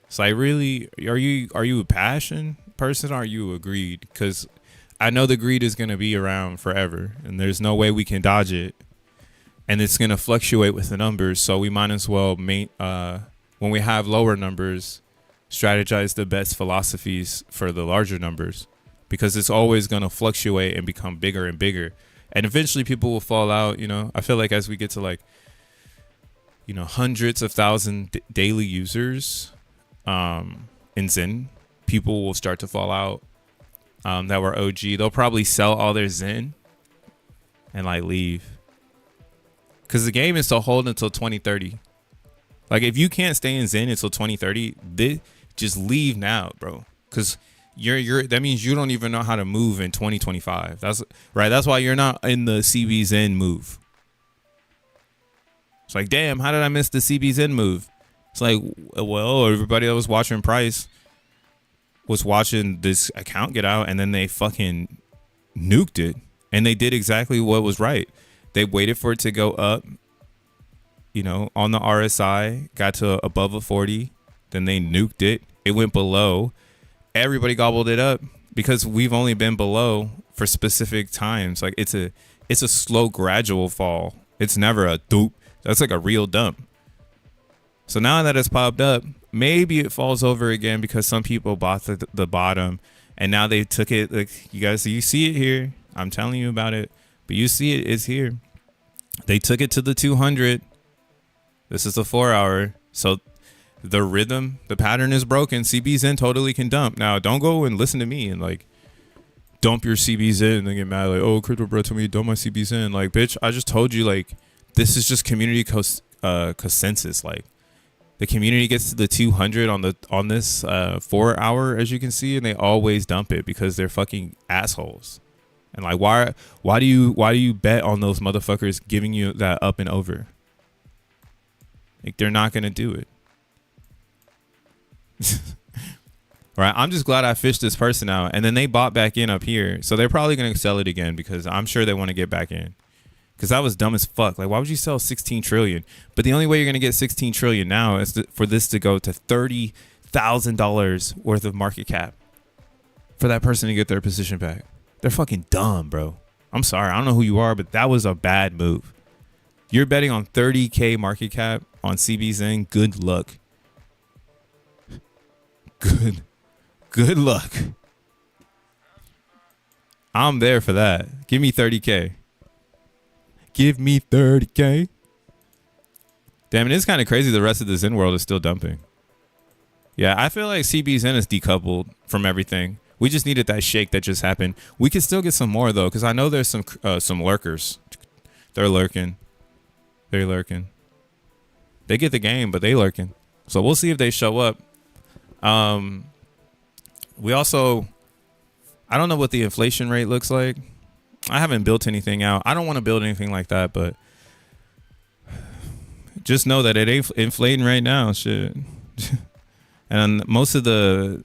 It's like really are you a passion person or are you a greed? Because I know the greed is gonna be around forever and there's no way we can dodge it. And it's gonna fluctuate with the numbers, so we might as well when we have lower numbers, strategize the best philosophies for the larger numbers. Because it's always gonna fluctuate and become bigger and bigger. And eventually people will fall out, you know. I feel like as we get to like, you know, hundreds of thousand daily users in Zen, people will start to fall out that were OG. They'll probably sell all their Zen and like leave. Because the game is to hold until 2030. Like if you can't stay in Zen until 2030, just leave now, bro. Because that means you don't even know how to move in 2025. That's right. That's why you're not in the CB Zen move. It's like, damn, how did I miss the CB Zen move? It's like, well, everybody that was watching Price was watching this account get out and then they fucking nuked it. And they did exactly what was right. They waited for it to go up, you know, on the RSI, got to above a 40. Then they nuked it. It went below. Everybody gobbled it up because we've only been below for specific times. Like it's a slow gradual fall. It's never a doop. That's like a real dump. So now that it's popped up, maybe it falls over again because some people bought the bottom and now they took it. Like you guys, you see it here. I'm telling you about it, but you see it's here. They took it to the 200. This is a 4 hour. So the rhythm, the pattern is broken. CB Zen totally can dump. Now, don't go and listen to me and like dump your CB Zen and get mad like, oh, Crypto Bro told me to dump my CB Zen. Like, bitch, I just told you like this is just community consensus. Like the community gets to the 200 on this 4 hour, as you can see, and they always dump it because they're fucking assholes. And like, why do you bet on those motherfuckers giving you that up and over? Like they're not gonna do it. Right, I'm just glad I fished this person out and then they bought back in up here, so they're probably gonna sell it again because I'm sure they want to get back in because that was dumb as fuck. Like why would you sell 16 trillion? But the only way you're gonna get 16 trillion now is for this to go to $30,000 worth of market cap for that person to get their position back. They're fucking dumb, bro. I'm sorry, I don't know who you are, but that was a bad move. You're betting on 30K market cap on CB Zen. Good luck. Good luck. I'm there for that. Give me 30K. Give me 30K. Damn, it is kind of crazy the rest of the Zen world is still dumping. Yeah, I feel like CB Zen is decoupled from everything. We just needed that shake that just happened. We could still get some more though, because I know there's some lurkers. They're lurking. They're lurking. They get the game, but they lurking. So we'll see if they show up. We also, I don't know what the inflation rate looks like. I haven't built anything out. I don't want to build anything like that, but just know that it ain't inflating right now. Shit. And most of the,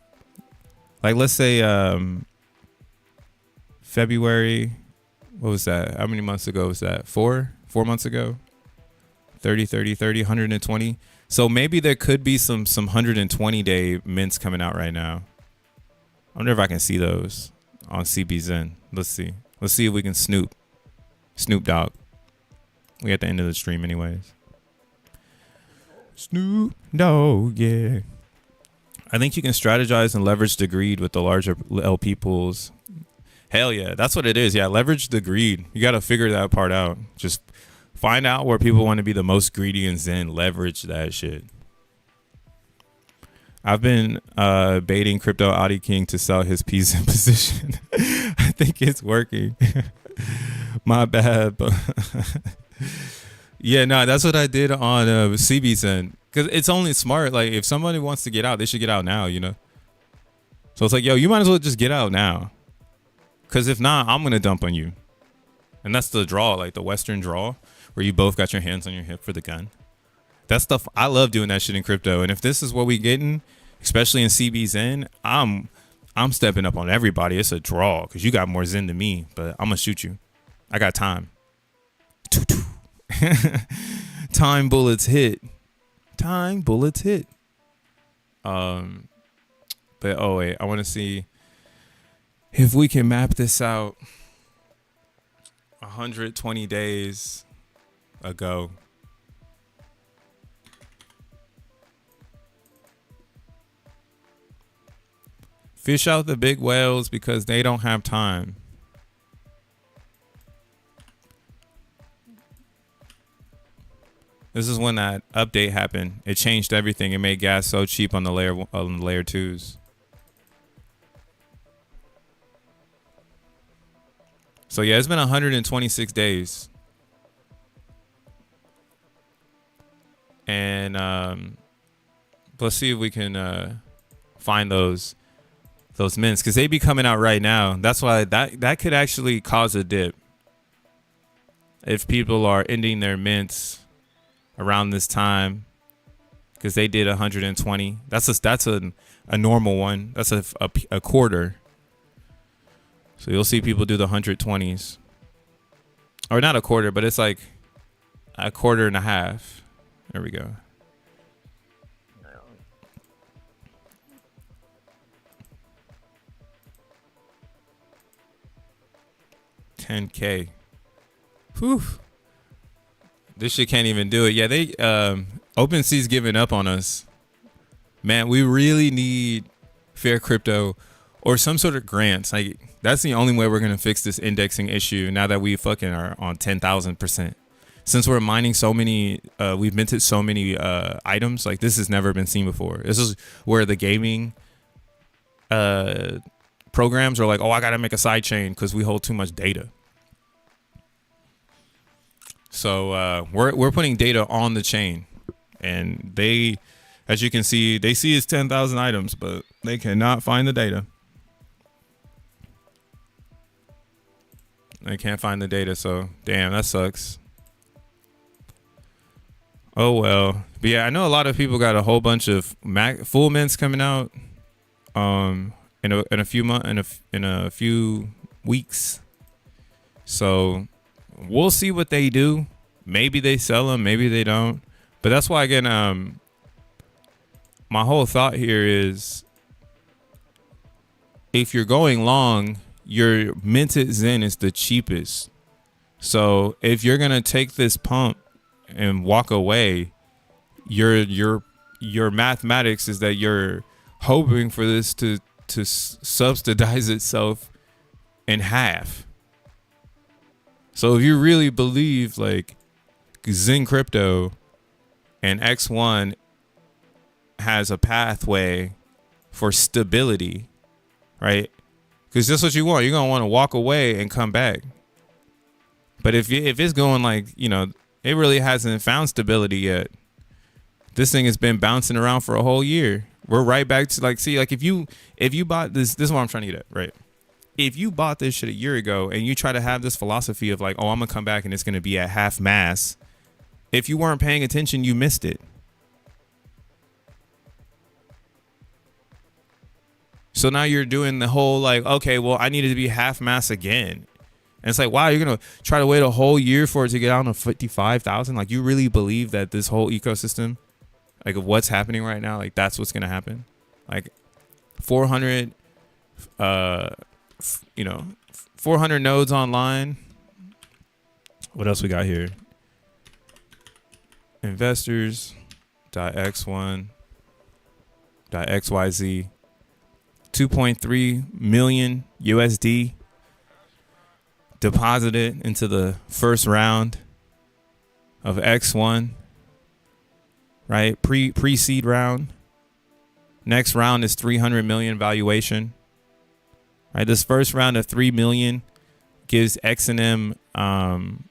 like, let's say, February, what was that? How many months ago was that? 4 months ago? 30, 120. So maybe there could be some 120 day mints coming out right now. I wonder if I can see those on CB Zen. Let's see if we can Snoop Dogg. We at the end of the stream anyways. Snoop Dogg, yeah. I think you can strategize and leverage the greed with the larger LP pools. Hell yeah, that's what it is. Yeah, leverage the greed. You got to figure that part out. Just find out where people want to be the most greedy and Zen. Leverage that shit. I've been baiting Crypto Audi King to sell his piece in position. I think it's working. My bad, but yeah, no, that's what I did on CB Zen. Because it's only smart. Like, if somebody wants to get out, they should get out now, you know? So it's like, yo, you might as well just get out now. Because if not, I'm going to dump on you. And that's the draw, like the Western draw, where you both got your hands on your hip for the gun. That stuff, I love doing that shit in crypto. And if this is what we getting, especially in CB Zen, I'm stepping up on everybody. It's a draw because you got more Zen than me, but I'm going to shoot you. I got time. Time bullets hit. Time bullets hit. But oh wait, I want to see if we can map this out 120 days ago. Fish out the big whales because they don't have time. This is when that update happened. It changed everything. It made gas so cheap on the layer 2s. So yeah, it's been 126 days. And let's see if we can find those mints, because they be coming out right now. That's why that could actually cause a dip if people are ending their mints around this time, because they did 120. That's a normal one. That's a quarter. So you'll see people do the 120s, or not a quarter, but it's like a quarter and a half. There we go. $10K. Whew. This shit can't even do it. Yeah, they OpenSea's giving up on us. Man, we really need Fair Crypto or some sort of grants. Like, that's the only way we're gonna fix this indexing issue now that we fucking are on 10,000%. Since we're mining so many, we've minted so many items. Like, this has never been seen before. This is where the gaming programs are like, oh, I gotta make a side chain because we hold too much data. So we're putting data on the chain, and they, as you can see, they see it's 10,000 items, but they cannot find the data. They can't find the data, so damn, that sucks. Oh well. But yeah, I know a lot of people got a whole bunch of full mints coming out in a few months, in a few weeks. So we'll see what they do. Maybe they sell them, maybe they don't. But that's why, again, my whole thought here is, if you're going long, your minted Zen is the cheapest. So if you're gonna take this pump and walk away, your mathematics is that you're hoping for this to subsidize itself in half. So if you really believe like Zen Crypto and X1 has a pathway for stability, right? Because that's what you want. You're gonna want to walk away and come back. But if it's going like, you know, it really hasn't found stability yet. This thing has been bouncing around for a whole year. We're right back to like, see, like if you bought this is what I'm trying to get at, right? If you bought this shit a year ago and you try to have this philosophy of like, oh, I'm gonna come back and it's gonna be at half mass, if you weren't paying attention, you missed it. So now you're doing the whole like, okay, well, I needed to be half mass again. And it's like, wow, you're gonna try to wait a whole year for it to get down to 55,000. Like, you really believe that this whole ecosystem, like of what's happening right now, like that's what's gonna happen? Like 400, 400 nodes online. What else we got here? Investors.x1.xyz. 2.3 million USD deposited into the first round of X1, right? Pre-seed round. Next round is 300 million valuation. Right, this first round of 3 million gives XENM an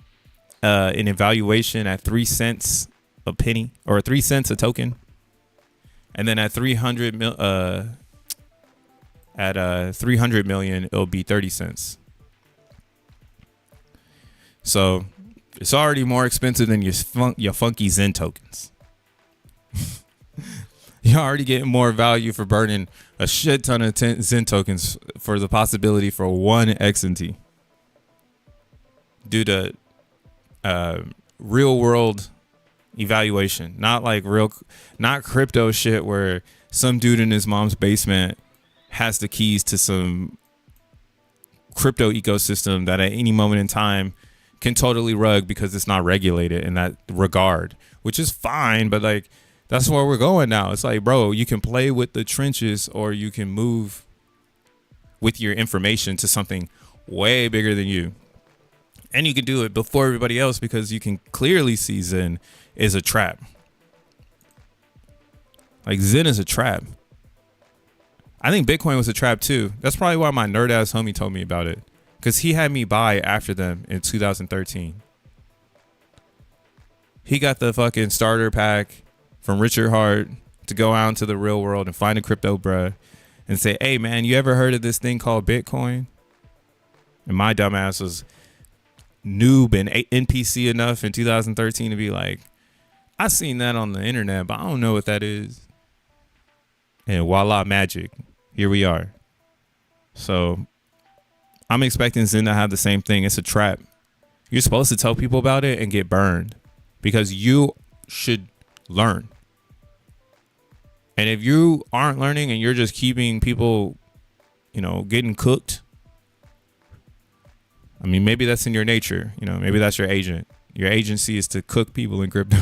evaluation at 3 cents a penny, or 3 cents a token, and then at 300 million, it'll be 30 cents. So it's already more expensive than your funky Zen tokens. You're already getting more value for burning a shit ton of Zen tokens for the possibility for one XNT due to real world evaluation, not like not crypto shit where some dude in his mom's basement has the keys to some crypto ecosystem that at any moment in time can totally rug because it's not regulated in that regard, which is fine. But like, that's where we're going now. It's like, bro, you can play with the trenches or you can move with your information to something way bigger than you. And you can do it before everybody else because you can clearly see Zen is a trap. Like, Zen is a trap. I think Bitcoin was a trap too. That's probably why my nerd ass homie told me about it, because he had me buy after them in 2013. He got the fucking starter pack from Richard Hart to go out into the real world and find a crypto bruh and say, hey man, you ever heard of this thing called Bitcoin? And my dumbass was noob and NPC enough in 2013 to be like, I seen that on the internet, but I don't know what that is. And voila, magic. Here we are. So I'm expecting Zen to have the same thing. It's a trap. You're supposed to tell people about it and get burned because you should learn. And if you aren't learning and you're just keeping people, you know, getting cooked, I mean, maybe that's in your nature. You know, maybe that's your agent. Your agency is to cook people in crypto.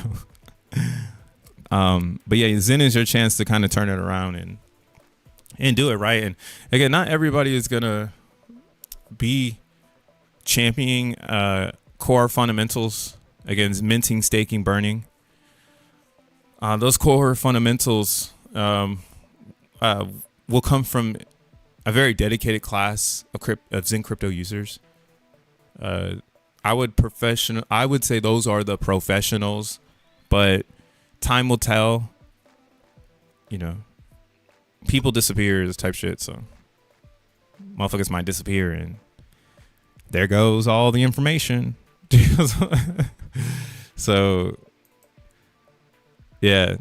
But yeah, Zen is your chance to kind of turn it around and do it right. And again, not everybody is gonna be championing core fundamentals against minting, staking, burning. Those core fundamentals will come from a very dedicated class of Zen crypto users. I would say those are the professionals, but time will tell. You know, people disappear, this type shit. So motherfuckers might disappear and there goes all the information. So yeah,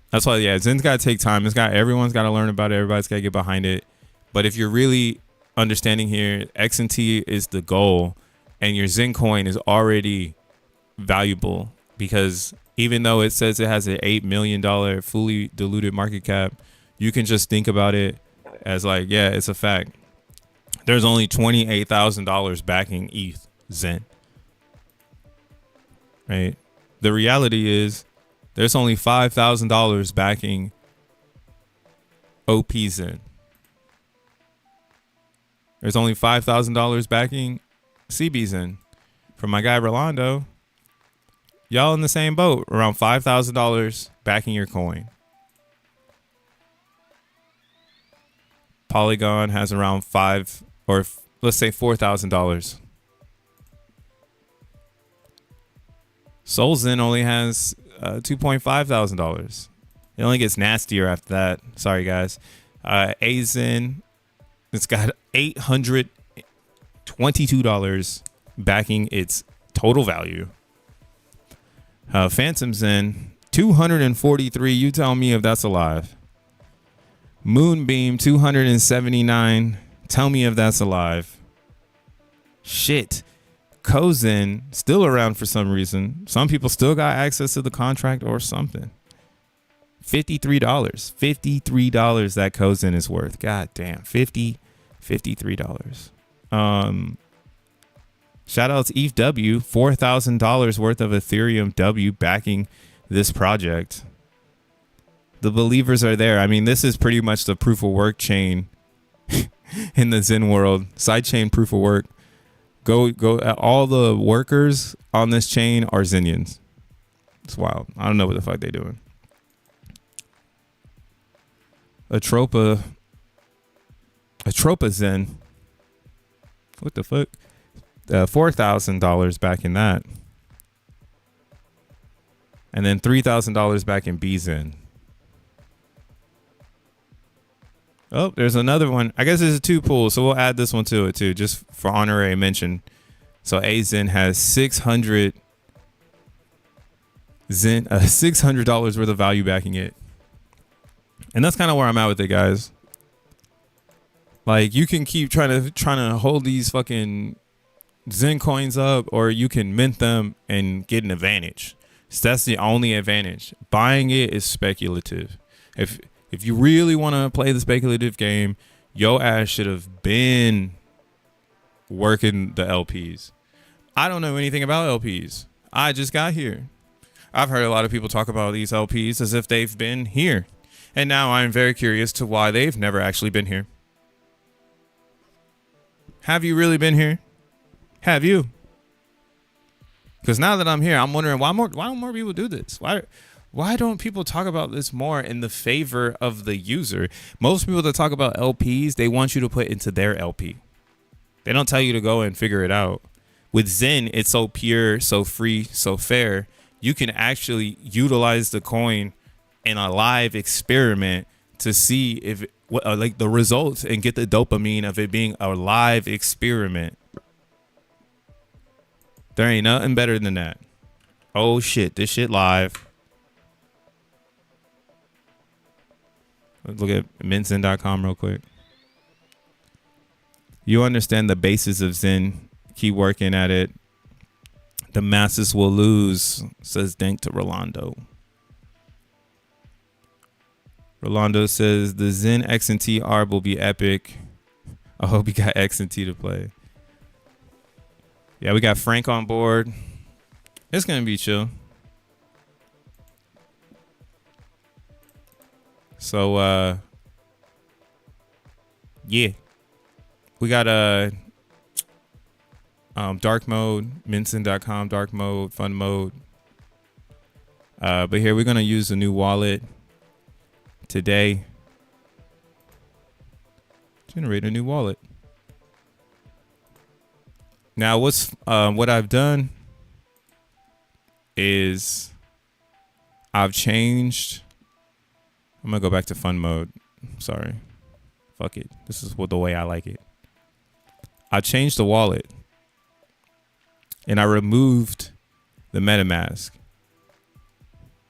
that's why, yeah, Zen's got to take time. Everyone's got to learn about it. Everybody's got to get behind it. But if you're really understanding here, XNT is the goal and your Zen coin is already valuable, because even though it says it has an $8 million fully diluted market cap, you can just think about it as like, yeah, it's a fact. There's only $28,000 backing ETH Zen. Right? The reality is there's only $5,000 backing P.o.P Zen. There's only $5,000 backing CB Zen. From my guy Rolando, y'all in the same boat, around $5,000 backing your coin. Polygon has around let's say $4,000. SolZen only has $2,500. It only gets nastier after that. Sorry guys. AZen, it's got $822 backing its total value. Phantom Zen, 243. You tell me if that's alive. Moonbeam, 279. Tell me if that's alive. Shit. Kozen, still around for some reason. Some people still got access to the contract or something. $53. $53 that Kozen is worth. God damn. $53. Shout out to ETHW, $4,000 worth of Ethereum W backing this project. The believers are there. I mean, this is pretty much the proof of work chain in the Zen world. Sidechain proof of work. Go. All the workers on this chain are Zenians. It's wild. I don't know what the fuck they doing. Atropa Zen. What the fuck? $4,000 back in that. And then $3,000 back in BZen. Oh, there's another one. I guess there's a two pool, so we'll add this one to it too, just for honorary mention. So AZen has $600 $600 worth of value backing it. And that's kind of where I'm at with it, guys. Like, you can keep trying to hold these fucking Zen coins up, or you can mint them and get an advantage. So that's the only advantage. Buying it is speculative. If you really want to play the speculative game, your ass should have been working the LPs. I don't know anything about LPs. I just got here. I've heard a lot of people talk about these LPs as if they've been here. And now I'm very curious to why they've never actually been here. Have you really been here? Have you? Because now that I'm here, I'm wondering why don't more people do this? Why don't people talk about this more in the favor of the user? Most people that talk about LPs, they want you to put into their LP. They don't tell you to go and figure it out. With Zen, it's so pure, so free, so fair. You can actually utilize the coin in a live experiment to see if like the results and get the dopamine of it being a live experiment. There ain't nothing better than that. Oh shit, this shit live. Let's look at xen.com real quick. You understand the basis of Zen. Keep working at it. The masses will lose, says Dank to Rolando. Rolando says the Zen X and T ARB will be epic. I hope you got X and T to play. Yeah, we got Frank on board. It's gonna be chill. So yeah. We got dark mode, minson.com, dark mode, fun mode. But here we're gonna use a new wallet today. Generate a new wallet. Now what I've done is I've changed. I'm gonna go back to fun mode. Sorry. Fuck it. This is the way I like it. I changed the wallet and I removed the MetaMask.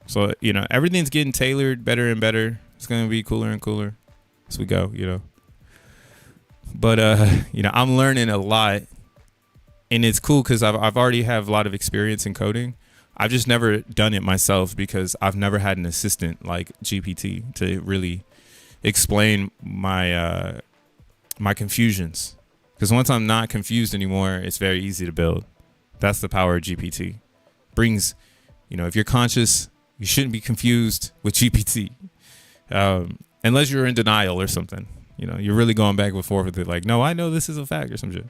So, you know, everything's getting tailored better and better. It's going to be cooler and cooler as we go, you know. But, you know, I'm learning a lot, and it's cool because I've already have a lot of experience in coding. I've just never done it myself because I've never had an assistant like GPT to really explain my my confusions. Because once I'm not confused anymore, it's very easy to build. That's the power of GPT. Brings, you know, if you're conscious, you shouldn't be confused with GPT. Unless you're in denial or something. You know, you're really going back and forth with it. Like, no, I know this is a fact or some shit.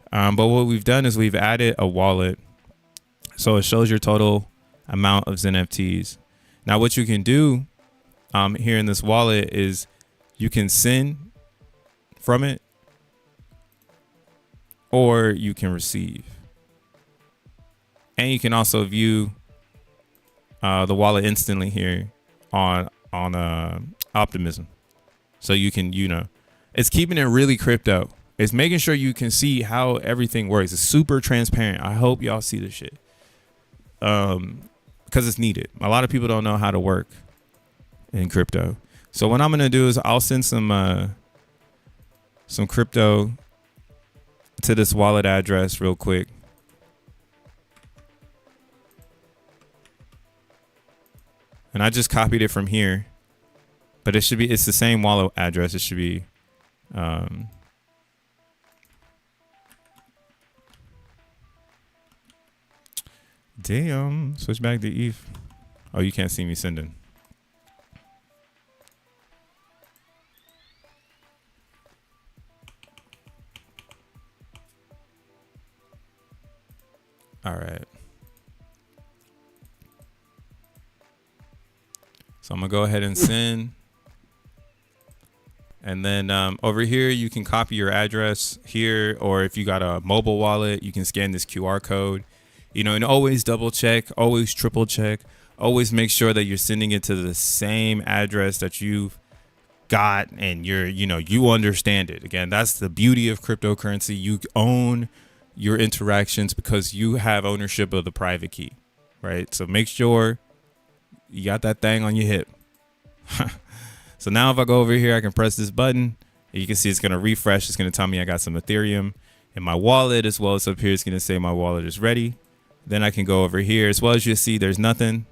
But what we've done is we've added a wallet. So it shows your total amount of xeNFTs. Now, what you can do here in this wallet is you can send from it, or you can receive. And you can also view the wallet instantly here on Optimism. So you can, you know, it's keeping it really crypto. It's making sure you can see how everything works. It's super transparent. I hope y'all see this shit. Because it's needed. A lot of people don't know how to work in crypto. So what I'm gonna do is I'll send some crypto to this wallet address real quick. And I just copied it from here, but it's the same wallet address. It should be, damn, switch back to ETH. Oh, you can't see me sending. All right. So I'm gonna go ahead and send. And then over here, you can copy your address here, or if you got a mobile wallet, you can scan this QR code, you know, and always double check, always triple check, always make sure that you're sending it to the same address that you've got and you understand it. Again, that's the beauty of cryptocurrency. You own your interactions because you have ownership of the private key, right? So make sure you got that thing on your hip. So now if I go over here, I can press this button and you can see it's going to refresh. It's going to tell me I got some Ethereum. in my wallet as well as up here. It's going to say my wallet is ready. Then I can go over here as well as you see there's nothing.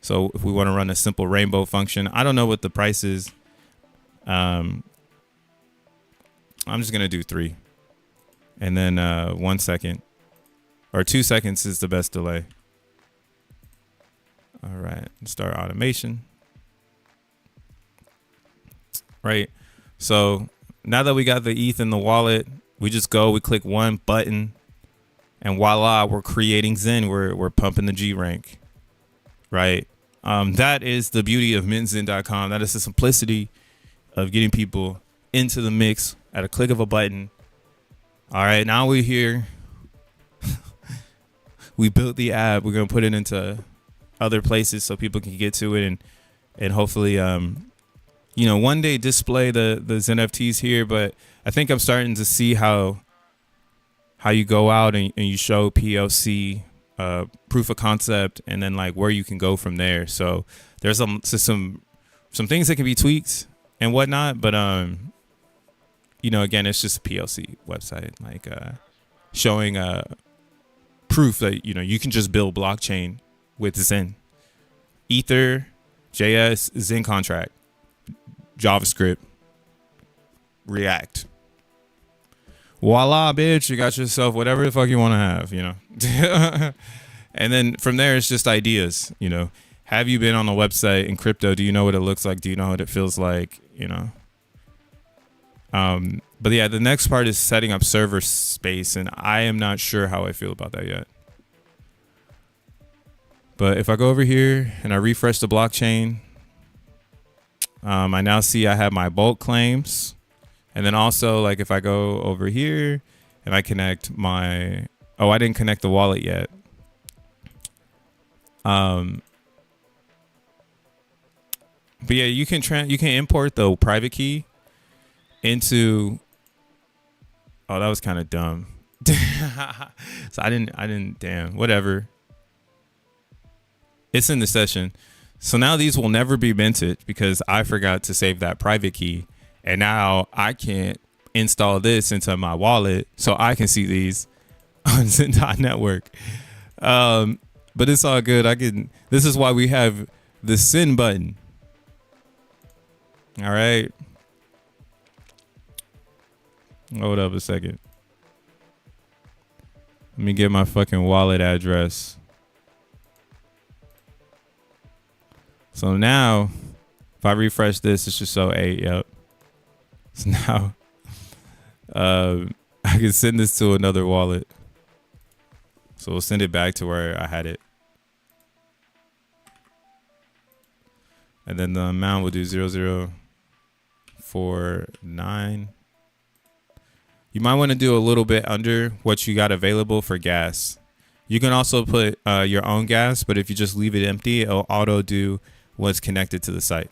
So if we want to run a simple rainbow function, I don't know what the price is. I'm just going to do 3 and then 1 second or 2 seconds is the best delay. All right, start automation. Right. So now that we got the ETH in the wallet, we just go, we click one button and voila, we're creating Xen. We're pumping the G rank. Right. That is the beauty of mintxen.com. That is the simplicity of getting people into the mix at a click of a button. All right. Now we're here. We built the app. We're going to put it into other places so people can get to it and hopefully, one day display the xeNFTs here. But I think I'm starting to see how you go out and you show POC, proof of concept, and then like where you can go from there. So there's some things that can be tweaked and whatnot. But, again, it's just a POC website, like showing proof that, you can just build blockchain with Xen, Ether, JS, Xen contract, JavaScript, React. Voila, bitch, you got yourself whatever the fuck you want to have, And then from there, it's just ideas, Have you been on the website in crypto? Do you know what it looks like? Do you know what it feels like? But yeah, the next part is setting up server space, and I am not sure how I feel about that yet. But if I go over here and I refresh the blockchain, I now see I have my bulk claims. And then also, like, if I go over here and I connect I didn't connect the wallet yet. But yeah, you can import the private key into. Oh, that was kind of dumb. So I didn't. Damn. Whatever. It's in the session. So now these will never be minted because I forgot to save that private key. And now I can't install this into my wallet so I can see these on xen.network. But it's all good. This is why we have the send button. All right. Hold up a second. Let me get my fucking wallet address. So now, if I refresh this, it should show 8. Yep. So now, I can send this to another wallet. So we'll send it back to where I had it. And then the amount will do 0049. You might want to do a little bit under what you got available for gas. You can also put your own gas, but if you just leave it empty, it'll auto do what's connected to the site.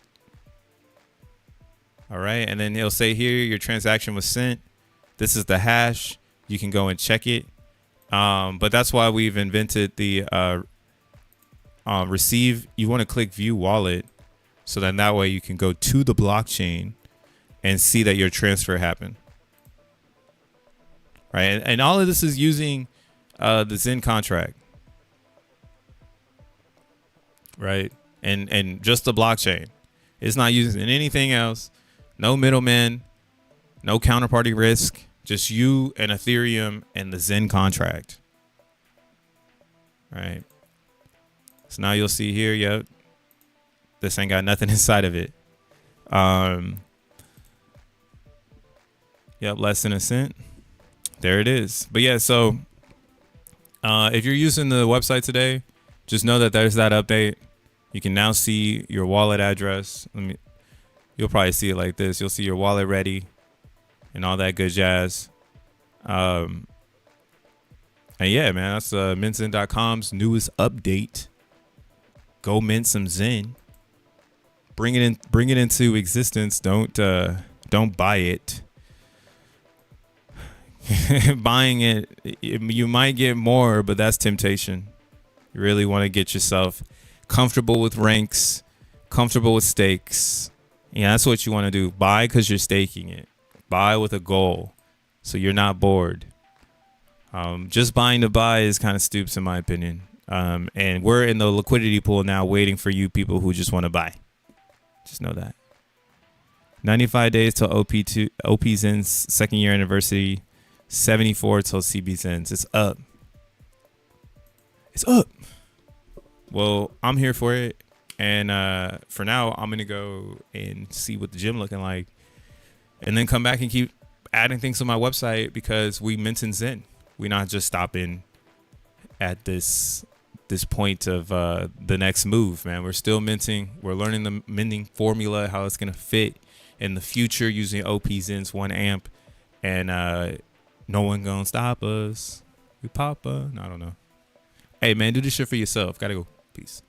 All right. And then it'll say here, your transaction was sent. This is the hash. You can go and check it. But that's why we've invented the receive. You want to click view wallet. So then that way you can go to the blockchain and see that your transfer happened. Right. And all of this is using the Xen contract. Right. And just the blockchain. It's not using anything else. No middlemen, no counterparty risk, just you and Ethereum and the Xen contract. Right. So now you'll see here, yep, this ain't got nothing inside of it. Yep, less than a cent. There it is. But yeah, so if you're using the website today, just know that there's that update. You can now see your wallet address. You'll probably see it like this. You'll see your wallet ready and all that good jazz. And yeah, man, that's mintxen.com's newest update. Go mint some Xen. Bring it into existence. Don't buy it. Buying it, you might get more, but that's temptation. You really want to get yourself comfortable with ranks, comfortable with stakes. Yeah, that's what you want to do. Buy because you're staking it. Buy with a goal so you're not bored. Just buying to buy is kind of stoops in my opinion. And we're in the liquidity pool now waiting for you people who just want to buy. Just know that. 95 days till OP's ends, second year anniversary. 74 till CB's ends. It's up. It's up. Well, I'm here for it. And for now, I'm going to go and see what the gym looking like. And then come back and keep adding things to my website because we mentioned Xen. We're not just stopping at this point of the next move, man. We're still minting. We're learning the minting formula, how it's going to fit in the future using OP Xen's 1 amp. And no one going to stop us. We pop up. I don't know. Hey, man, do this shit for yourself. Got to go. Peace.